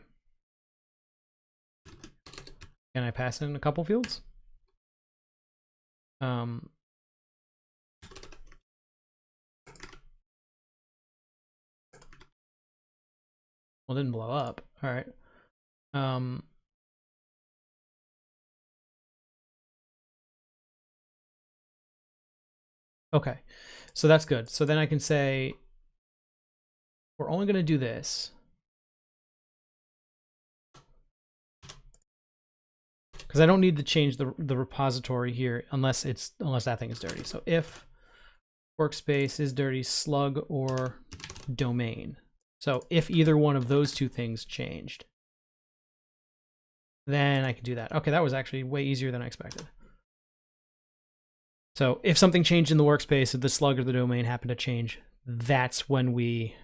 Can I pass in a couple fields? Well, it didn't blow up. All right. Okay, so that's good. So then I can say, we're only going to do this. Because I don't need to change the repository here unless that thing is dirty. So if workspace is dirty, slug or domain. So if either one of those two things changed, then I can do that. Okay, that was actually way easier than I expected. So if something changed in the workspace, if the slug or the domain happened to change, that's when we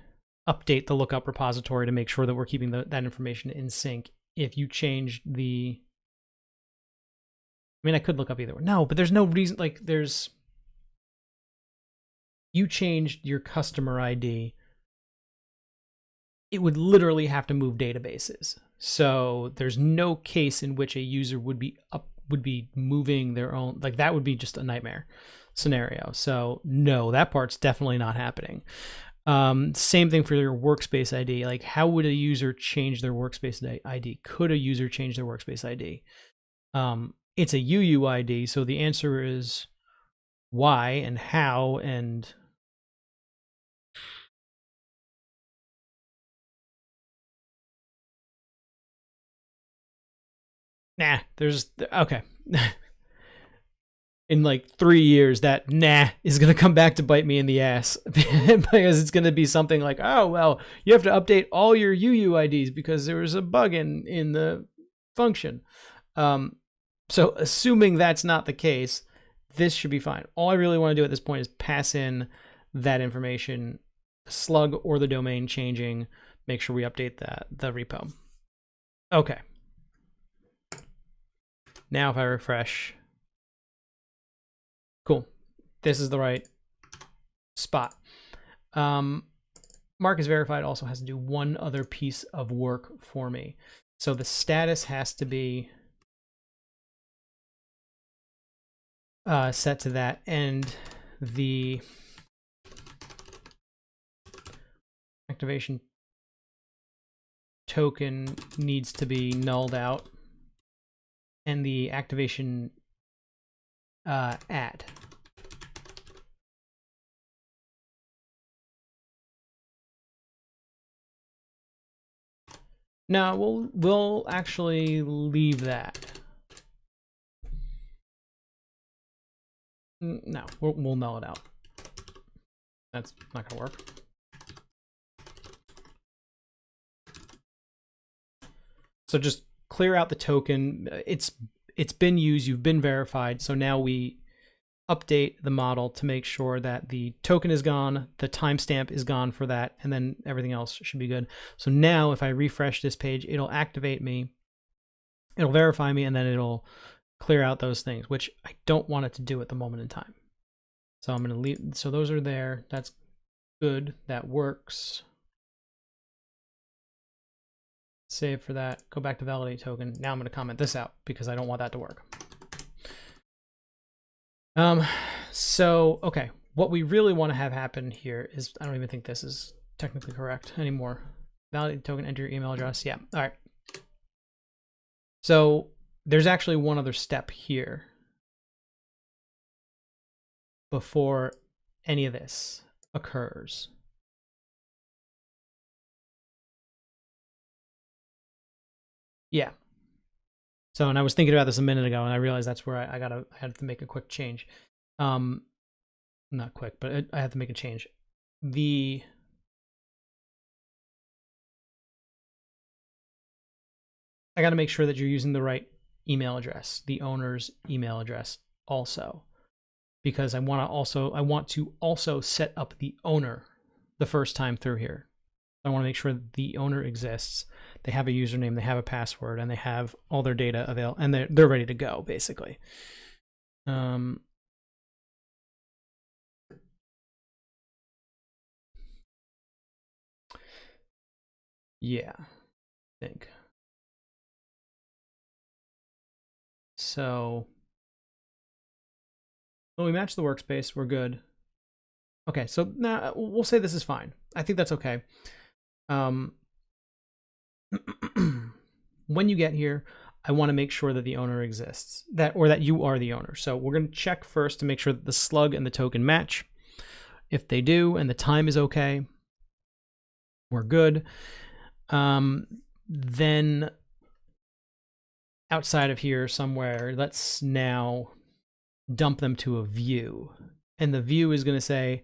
update the lookup repository to make sure that we're keeping that information in sync. If you change the, I mean, I could look up either way. No, but there's no reason, like you changed your customer ID, it would literally have to move databases. So there's no case in which a user would be moving their own, like that would be just a nightmare. scenario. So no, that part's definitely not happening. Same thing for your workspace ID. Like, how would a user change their workspace ID? Could a user change their workspace ID? It's a UUID, so the answer is why and how and nah. There's okay. In like 3 years, that nah is going to come back to bite me in the ass because it's going to be something like, oh, well, you have to update all your UUIDs because there was a bug in the function. So assuming that's not the case, this should be fine. All I really want to do at this point is pass in that information, the slug or the domain changing, make sure we update the repo. Okay. Now if I refresh, cool. This is the right spot. Mark is verified also has to do one other piece of work for me. So the status has to be set to that, and the activation token needs to be nulled out, and the activation add. No, we'll actually leave that. No, we'll null it out. That's not gonna work. So just clear out the token. It's been used, you've been verified, so now we update the model to make sure that the token is gone, the timestamp is gone for that, and then everything else should be good. So now if I refresh this page, it'll activate me, it'll verify me, and then it'll clear out those things, which I don't want it to do at the moment in time. So I'm going to leave, so those are there. That's good, that works. Save for that, go back to validate token. Now I'm going to comment this out because I don't want that to work. So, okay, what we really want to have happen here is, I don't even think this is technically correct anymore. Validate token, enter your email address. Yeah, all right. So there's actually one other step here before any of this occurs. Yeah. So, and I was thinking about this a minute ago, and I realized that's where I had to make a quick change. Not quick, but I have to make a change. I got to make sure that you're using the right email address, the owner's email address also, because I want to also set up the owner the first time through here. I want to make sure that the owner exists. They have a username, they have a password, and they have all their data available, and they're ready to go, basically. Yeah, I think. So, when we match the workspace, we're good. Okay, so now we'll say this is fine. I think that's okay. When you get here, I want to make sure that the owner exists, or that you are the owner. So we're going to check first to make sure that the slug and the token match. If they do and the time is okay, we're good. Then outside of here somewhere, let's now dump them to a view. And the view is going to say,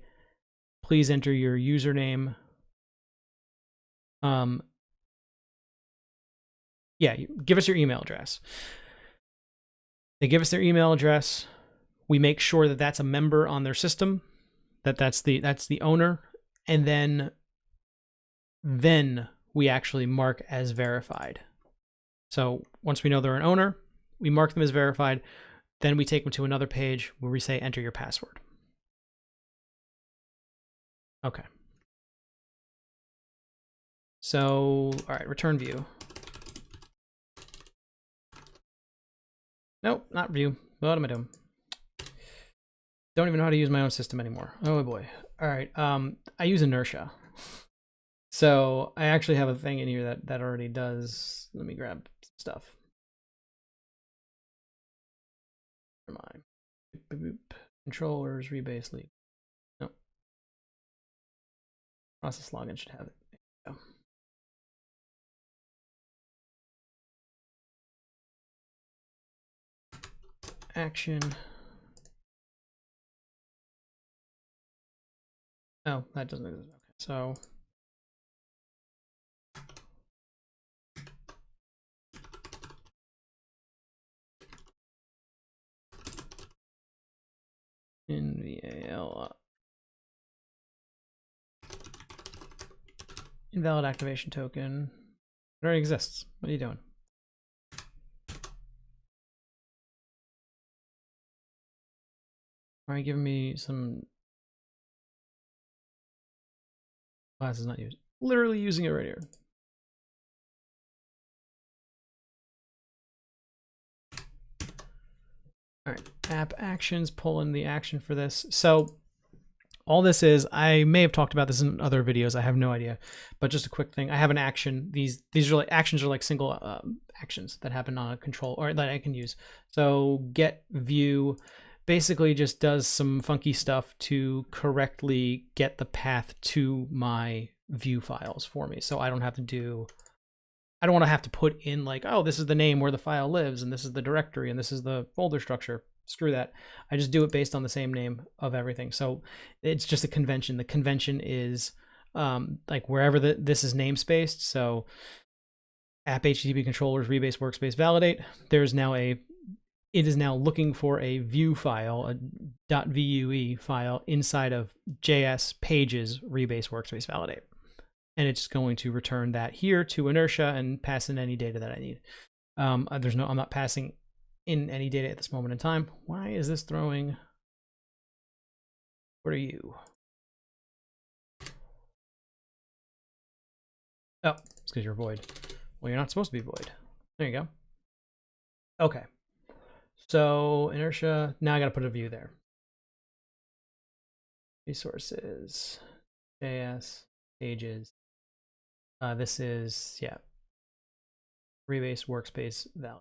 please enter your username. Yeah, give us your email address. They give us their email address. We make sure that that's a member on their system, that's the owner, and then we actually mark as verified. So once we know they're an owner, we mark them as verified. Then we take them to another page where we say enter your password. Okay. So, all right, return view. Nope, not view. What am I doing? Don't even know how to use my own system anymore. Oh boy. All right. I use inertia. So I actually have a thing in here that already does. Let me grab some stuff. Where am I? Boop, boop. Controllers, rebase lead. No. Process login should have it. There you go. Action. Oh, that doesn't exist. Okay, so NVAL invalid activation token. It already exists. What are you doing? Are you giving me some class is not used? Literally using it right here. All right, app actions, pull in the action for this. So all this is, I may have talked about this in other videos, I have no idea, but just a quick thing. I have an action. These are like actions are like single actions that happen on a control or that I can use. So get view basically just does some funky stuff to correctly get the path to my view files for me. So I don't have to do, I don't want to have to put in like, oh, this is the name where the file lives, and this is the directory, and this is the folder structure. Screw that. I just do it based on the same name of everything. So it's just a convention. The convention is like wherever this is namespaced. So app HTTP controllers, rebase, workspace, validate. There's now it is now looking for a view file, a .vue file inside of JS pages, rebase, workspace, validate. And it's going to return that here to inertia and pass in any data that I need. I'm not passing in any data at this moment in time. Why is this throwing? What are you? Oh, it's because you're void. Well, you're not supposed to be void. There you go. Okay. So inertia, now I got to put a view there. Resources, JS, pages. This is, yeah, Rebase, workspace, valid.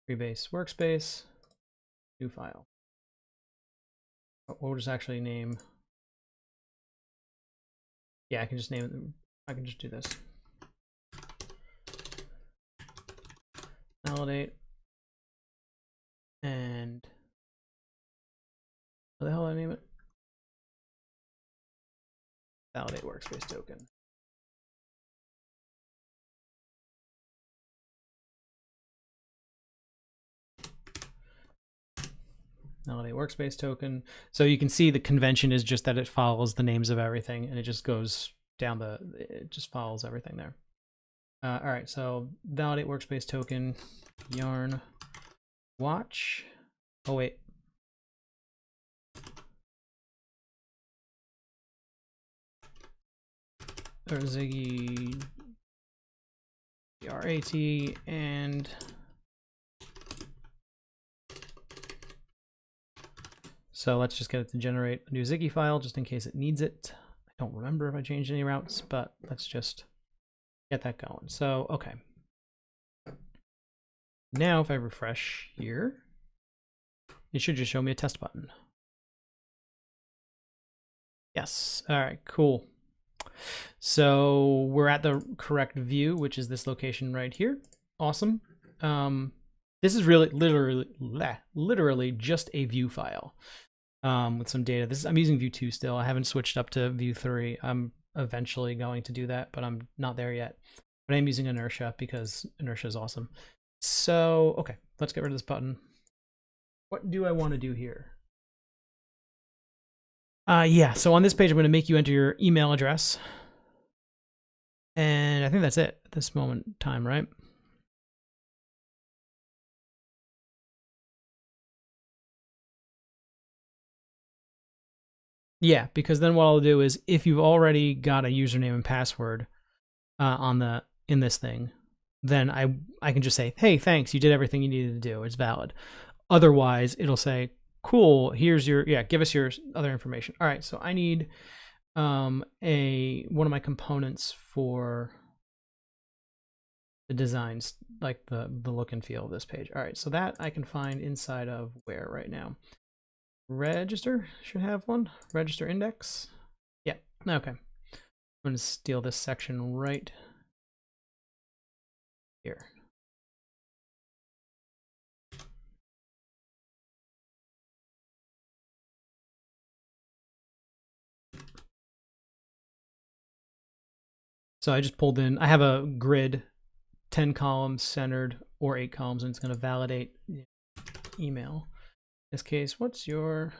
Rebase, workspace, new file. We'll just actually name, yeah, I can just name it. I can just do this. Validate. And what the hell did I name it? Validate workspace token. Validate workspace token. So you can see the convention is just that it follows the names of everything, and it just goes down it just follows everything there. All right, so validate workspace token, yarn watch. Oh wait. Or Ziggy RAT and so let's just get it to generate a new Ziggy file just in case it needs it. I don't remember if I changed any routes, but let's just get that going. So, okay. Now if I refresh here, it should just show me a test button. Yes. All right, cool. So we're at the correct view, which is this location right here. Awesome. This is really literally just a view file with some data. I'm using view 2 still. I haven't switched up to view 3. I'm eventually going to do that, but I'm not there yet. But I'm using inertia because inertia is awesome. So, okay, let's get rid of this button. What do I want to do here? Yeah, so on this page, I'm going to make you enter your email address. And I think that's it at this moment in time, right? Yeah, because then what I'll do is if you've already got a username and password in this thing, then I can just say, hey, thanks, you did everything you needed to do. It's valid. Otherwise, it'll say, cool, here's your, yeah, give us your other information. All right, so I need one of my components for the designs, like the look and feel of this page. All right, so that I can find inside of where right now? Register should have one. Register index. Yeah, okay. I'm going to steal this section right here. So I just pulled in, I have a grid, 10 columns centered or 8 columns, and it's going to validate email. In this case, what's your...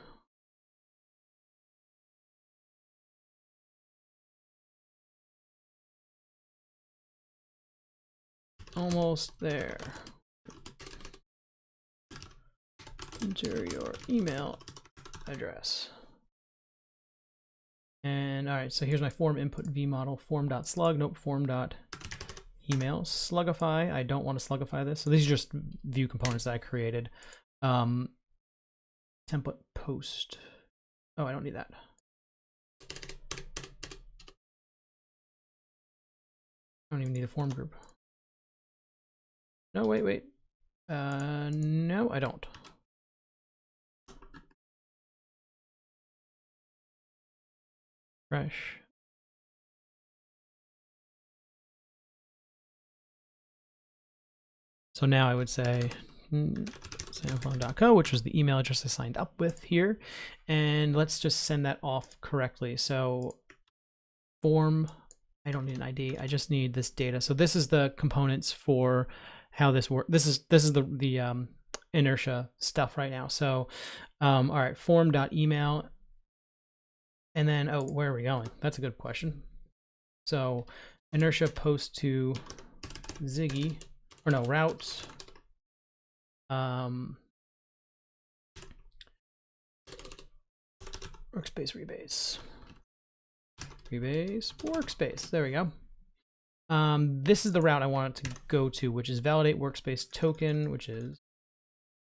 Almost there. Enter your email address. And all right, so here's my form input vModel, form.slug, nope, form.email, slugify. I don't want to slugify this. So these are just view components that I created. Template post. Oh, I don't need that. I don't even need a form group. No, wait. No, I don't. Fresh. So now I would say samphone.co, which was the email address I signed up with here. And let's just send that off correctly. So form, I don't need an ID. I just need this data. So this is the components for how this works. This is the inertia stuff right now. So all right, form.email. And then, oh, where are we going? That's a good question. So inertia post to Ziggy, or no, routes. Workspace rebase. Rebase workspace. There we go. This is the route I want it to go to, which is validate workspace token, which is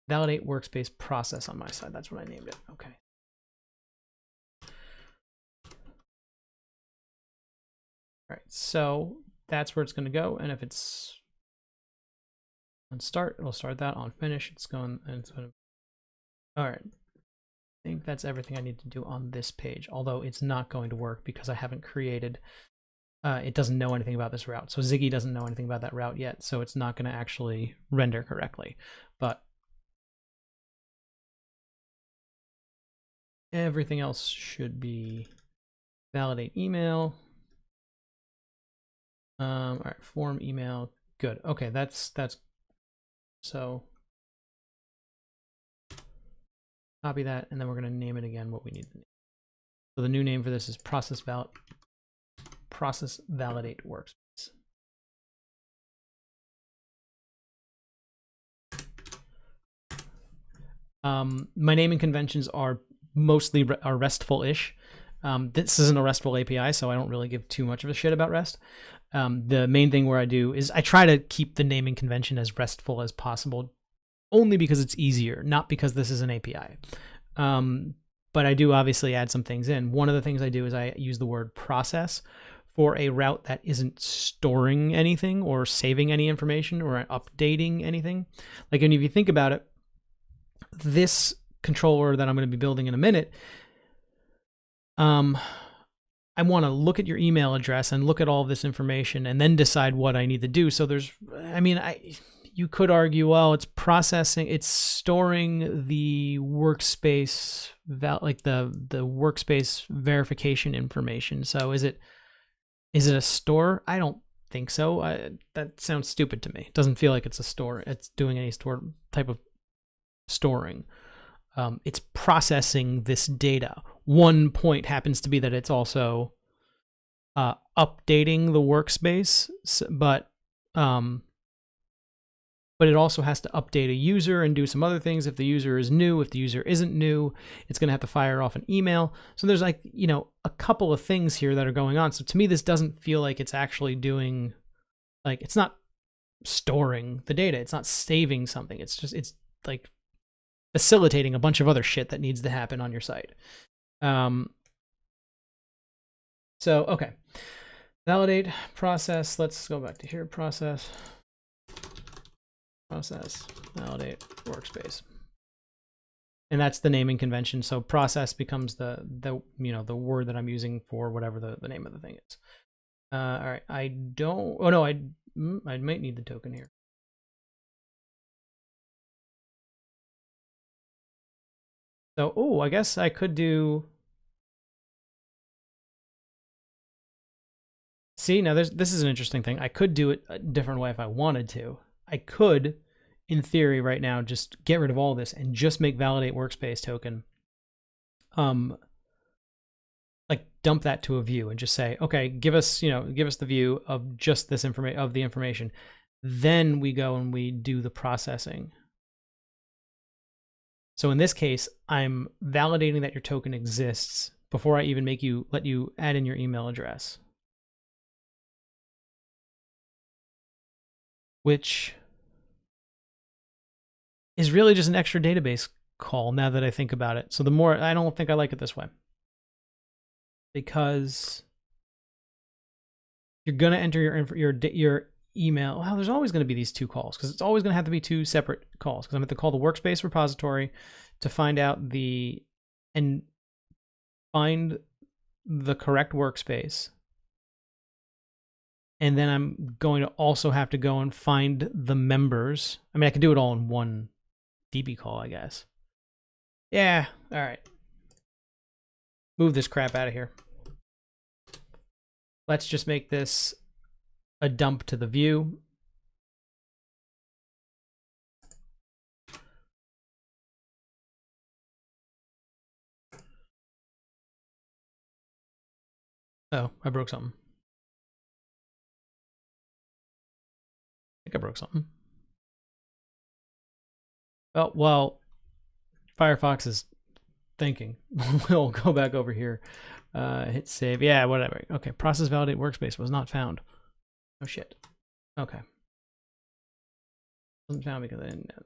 validate workspace process on my side. That's what I named it. Okay. All right, so that's where it's going to go. And if it's on start, it'll start that. On finish, it's going, and it's going to. All right. I think that's everything I need to do on this page, although it's not going to work because I haven't created, it doesn't know anything about this route. So Ziggy doesn't know anything about that route yet, so it's not going to actually render correctly. But everything else should be validate email. All right, form email, good. Okay, that's so copy that, and then we're going to name it again what we need to name. So the new name for this is process validate workspace. My naming conventions are mostly RESTful-ish. This isn't a RESTful API, so I don't really give too much of a shit about REST. The main thing where I do is I try to keep the naming convention as RESTful as possible, only because it's easier, not because this is an API. But I do obviously add some things in. One of the things I do is I use the word process for a route that isn't storing anything or saving any information or updating anything. Like, and if you think about it, this controller that I'm going to be building in a minute, I want to look at your email address and look at all of this information and then decide what I need to do. So there's, I mean, you could argue, well, it's processing, it's storing the workspace, like the workspace verification information. So is it a store? I don't think so. That sounds stupid to me. It doesn't feel like it's a store. It's doing any store type of storing. It's processing this data. One point happens to be that it's also updating the workspace, but it also has to update a user and do some other things. If the user is new, if the user isn't new, it's going to have to fire off an email. So there's like, you know, a couple of things here that are going on. So to me, this doesn't feel like it's actually doing, like, it's not storing the data. It's not saving something. It's just, it's like facilitating a bunch of other shit that needs to happen on your site. So, okay. Validate, process. Let's go back to here. Process, validate, workspace. And that's the naming convention. So process becomes the word that I'm using for whatever the name of the thing is. All right. I don't. Oh no, I might need the token here. So, oh, I guess I could do. See, now this is an interesting thing. I could do it a different way if I wanted to. I could, in theory, right now, just get rid of all this and just make validate workspace token. Like dump that to a view and just say, okay, give us the view of just this information. Then we go and we do the processing. So in this case, I'm validating that your token exists before I even let you add in your email address. Which is really just an extra database call now that I think about it. So I don't think I like it this way. Because you're going to enter your email. Well, there's always going to be these two calls because it's always going to have to be two separate calls because I'm going to call the workspace repository to find out find the correct workspace. And then I'm going to also have to go and find the members. I mean, I can do it all in one DB call, I guess. Yeah, all right. Move this crap out of here. Let's just make this a dump to the view. Oh, I broke something. I think I broke something. Oh, well, Firefox is thinking. We'll go back over here. Hit save. Yeah, whatever. Okay, process validate workspace was not found. Oh, shit. Okay. Wasn't found because I didn't know.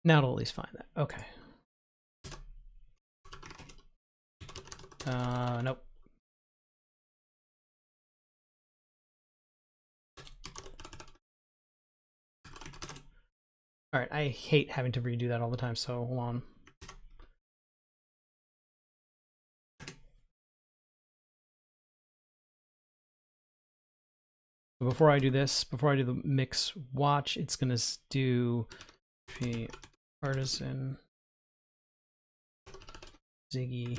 Now it'll at least find that. Okay. Nope. All right, I hate having to redo that all the time, so hold on. Before I do this, before I do the mix watch, it's gonna do artisan Ziggy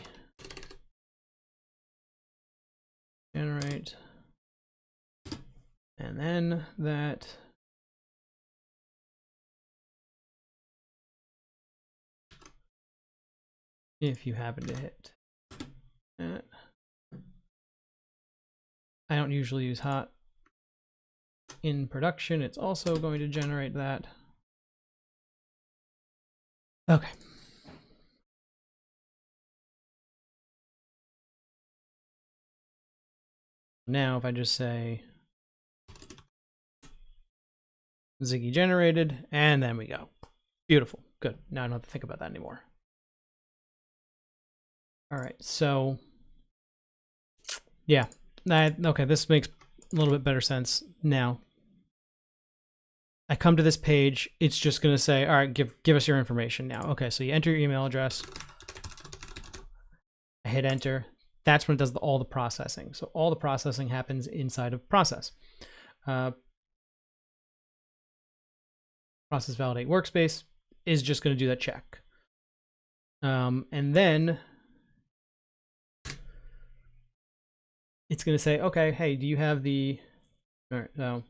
generate, and then that if you happen to hit that. I don't usually use hot in production. It's also going to generate that. Okay. Now if I just say Ziggy generated, and then we go. Beautiful. Good. Now I don't have to think about that anymore. All right. So yeah. Okay, this makes a little bit better sense now. I come to this page, it's just going to say, all right, give us your information now. Okay, so you enter your email address. I hit enter. That's when it does all the processing. So all the processing happens inside of process. Process validate workspace is just going to do that check. And then it's going to say, okay, hey, do you have the, all right, so.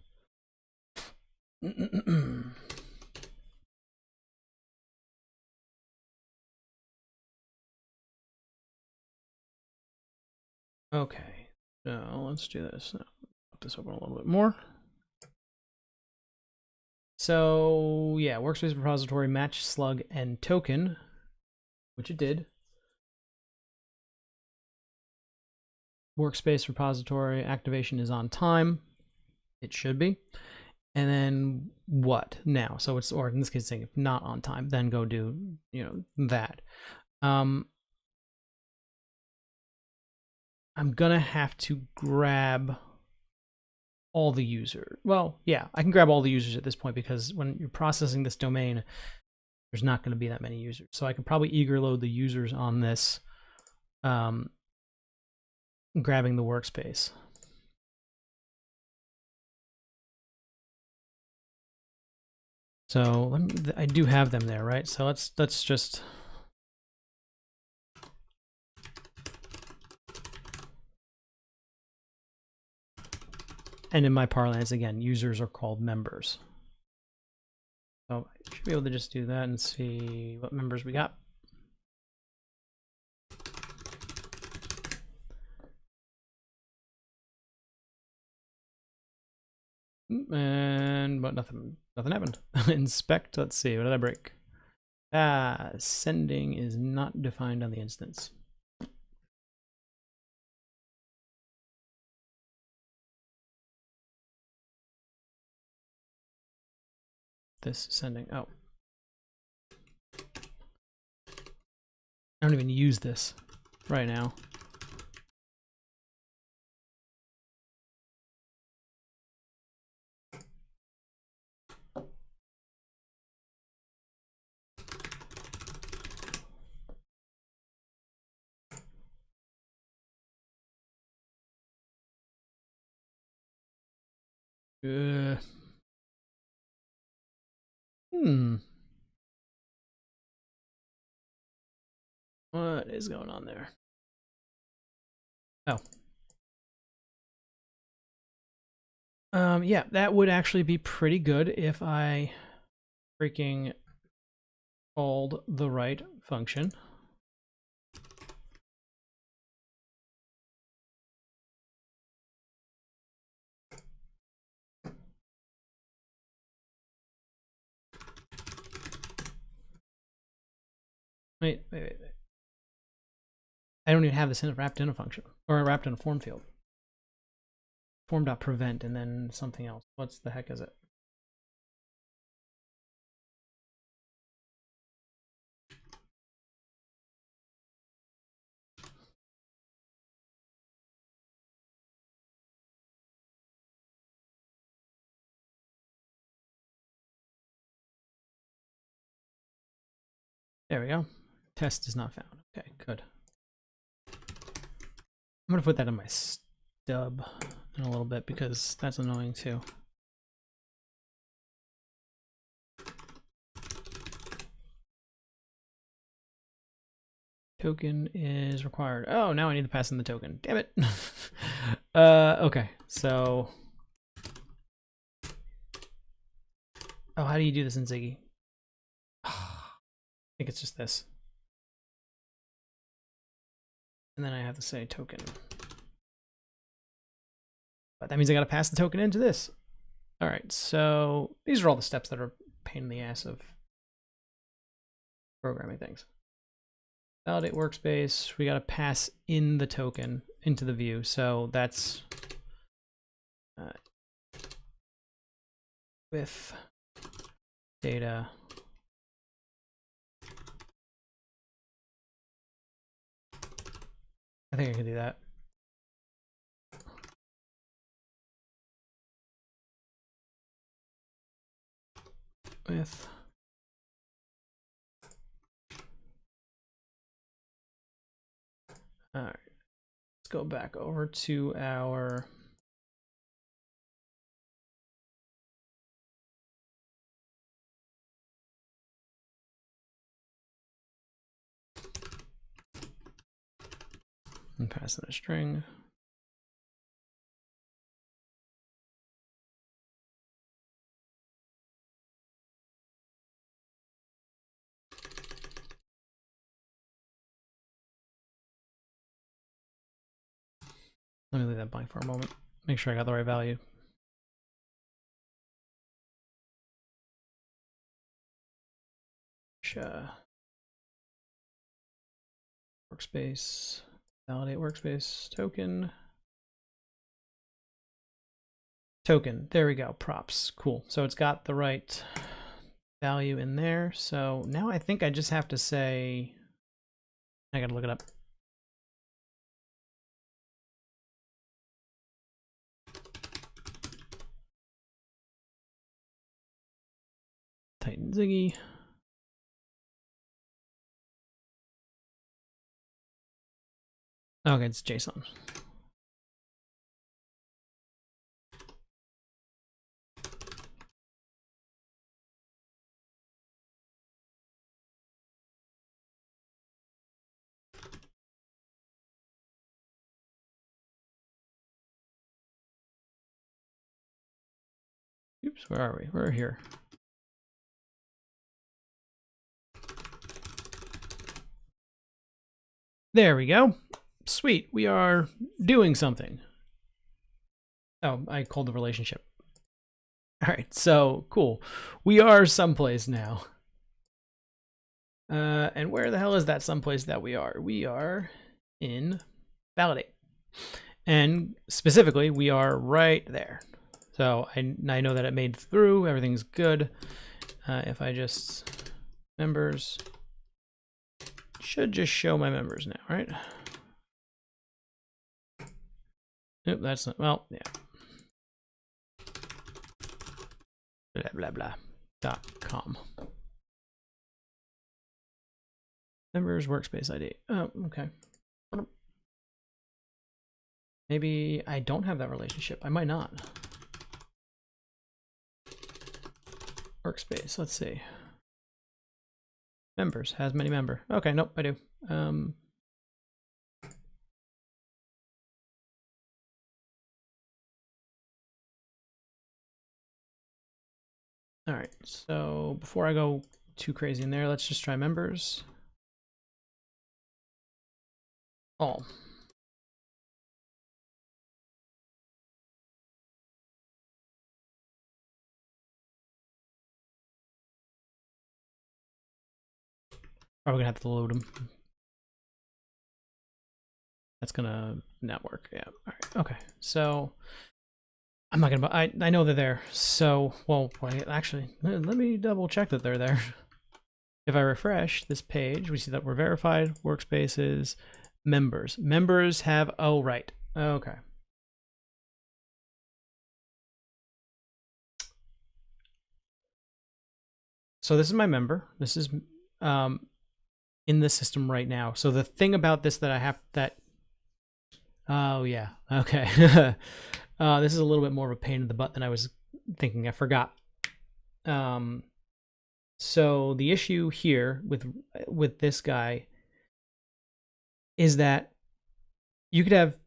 Okay, so let's do this. Put this open a little bit more. So yeah, workspace repository match slug and token, which it did. Workspace repository activation is on time. It should be. And then what now? So it's, or in this case, saying if not on time, then go do, you know, that. I'm gonna have to grab all the users. Well, yeah, I can grab all the users at this point because when you're processing this domain, there's not going to be that many users. So I can probably eager load the users on this, grabbing the workspace. So I do have them there, right? So let's just. And in my parlance, again, users are called members. So I should be able to just do that and see what members we got. And but nothing happened. Inspect, let's see, what did I break? Sending is not defined on the instance. This sending, oh. I don't even use this right now. What is going on there? Oh. Yeah, that would actually be pretty good if I freaking called the right function. Wait. I don't even have this wrapped in a function, or wrapped in a form field. Form.prevent and then something else. What's the heck is it? There we go. Test is not found. Okay, good. I'm gonna put that in my stub in a little bit because that's annoying too. Token is required. Oh, now I need to pass in the token. Damn it. Okay, so. Oh, how do you do this in Ziggy? I think it's just this. And then I have to say token. But that means I got to pass the token into this. All right, so these are all the steps that are a pain in the ass of programming things. Validate workspace. We got to pass in the token into the view. So that's with data. I think I can do that. With all right, let's go back over to our and pass in a string. Let me leave that blank for a moment. Make sure I got the right value. refresh. Workspace, validate workspace token. Token, there we go, props, cool. So it's got the right value in there. So now I think I just have to say, I gotta look it up. Titan Ziggy. Okay, it's JSON. Oops, where are we? We're here. There we go. Sweet, we are doing something. Oh, I called the relationship. All right, so cool. We are someplace now. And where the hell is that someplace that we are? We are in validate. And specifically, we are right there. So I know that it made through, everything's good. If I just, members, should just show my members now, right? Nope, that's not, well, yeah. Blah, blah, blah, .com. Members, workspace ID. Oh, okay. Maybe I don't have that relationship. I might not. Workspace, let's see. Members, has many member. Okay, nope, I do. All right, so before I go too crazy in there, let's just try members. All. Probably gonna have to load them. That's gonna not work. Yeah. All right. Okay. So I'm not gonna. I know they're there. So well, wait, actually, let me double check that they're there. If I refresh this page, we see that we're verified. Workspaces, members. Members have. Oh right. Okay. So this is my member. This is in the system right now. So the thing about this that I have that. Oh yeah. Okay. This is a little bit more of a pain in the butt than I was thinking. I forgot. So the issue here with this guy is that you could have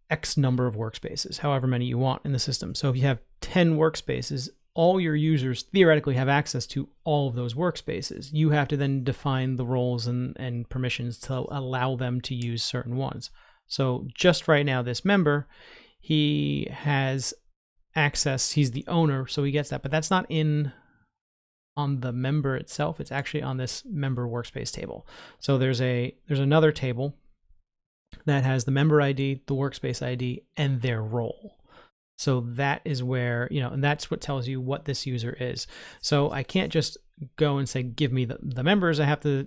X number of workspaces, however many you want in the system. So if you have 10 workspaces, all your users theoretically have access to all of those workspaces. You have to then define the roles and permissions to allow them to use certain ones. So just right now, this member, he has access, he's the owner, so he gets that, but that's not on the member itself. It's actually on this member workspace table. So there's another table that has the member ID, the workspace ID, and their role. So that is where, and that's what tells you what this user is. So I can't just go and say, give me the members. I have to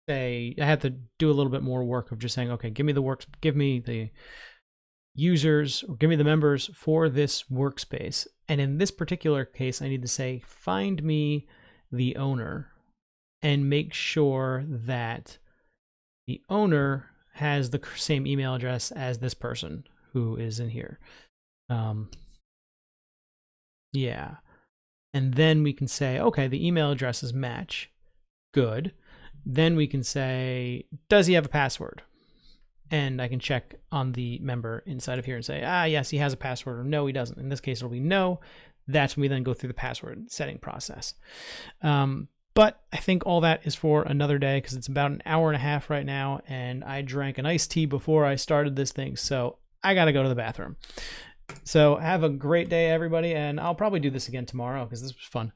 do a little bit more work of just saying, okay, give me the users, or give me the members for this workspace. And in this particular case, I need to say, find me the owner and make sure that the owner has the same email address as this person who is in here. Yeah. And then we can say, okay, the email addresses match. Good. Then we can say, does he have a password? And I can check on the member inside of here and say, yes, he has a password, or no, he doesn't. In this case, it'll be no. That's when we then go through the password setting process. But I think all that is for another day, because it's about an hour and a half right now, and I drank an iced tea before I started this thing, so I got to go to the bathroom. So have a great day, everybody, and I'll probably do this again tomorrow because this was fun.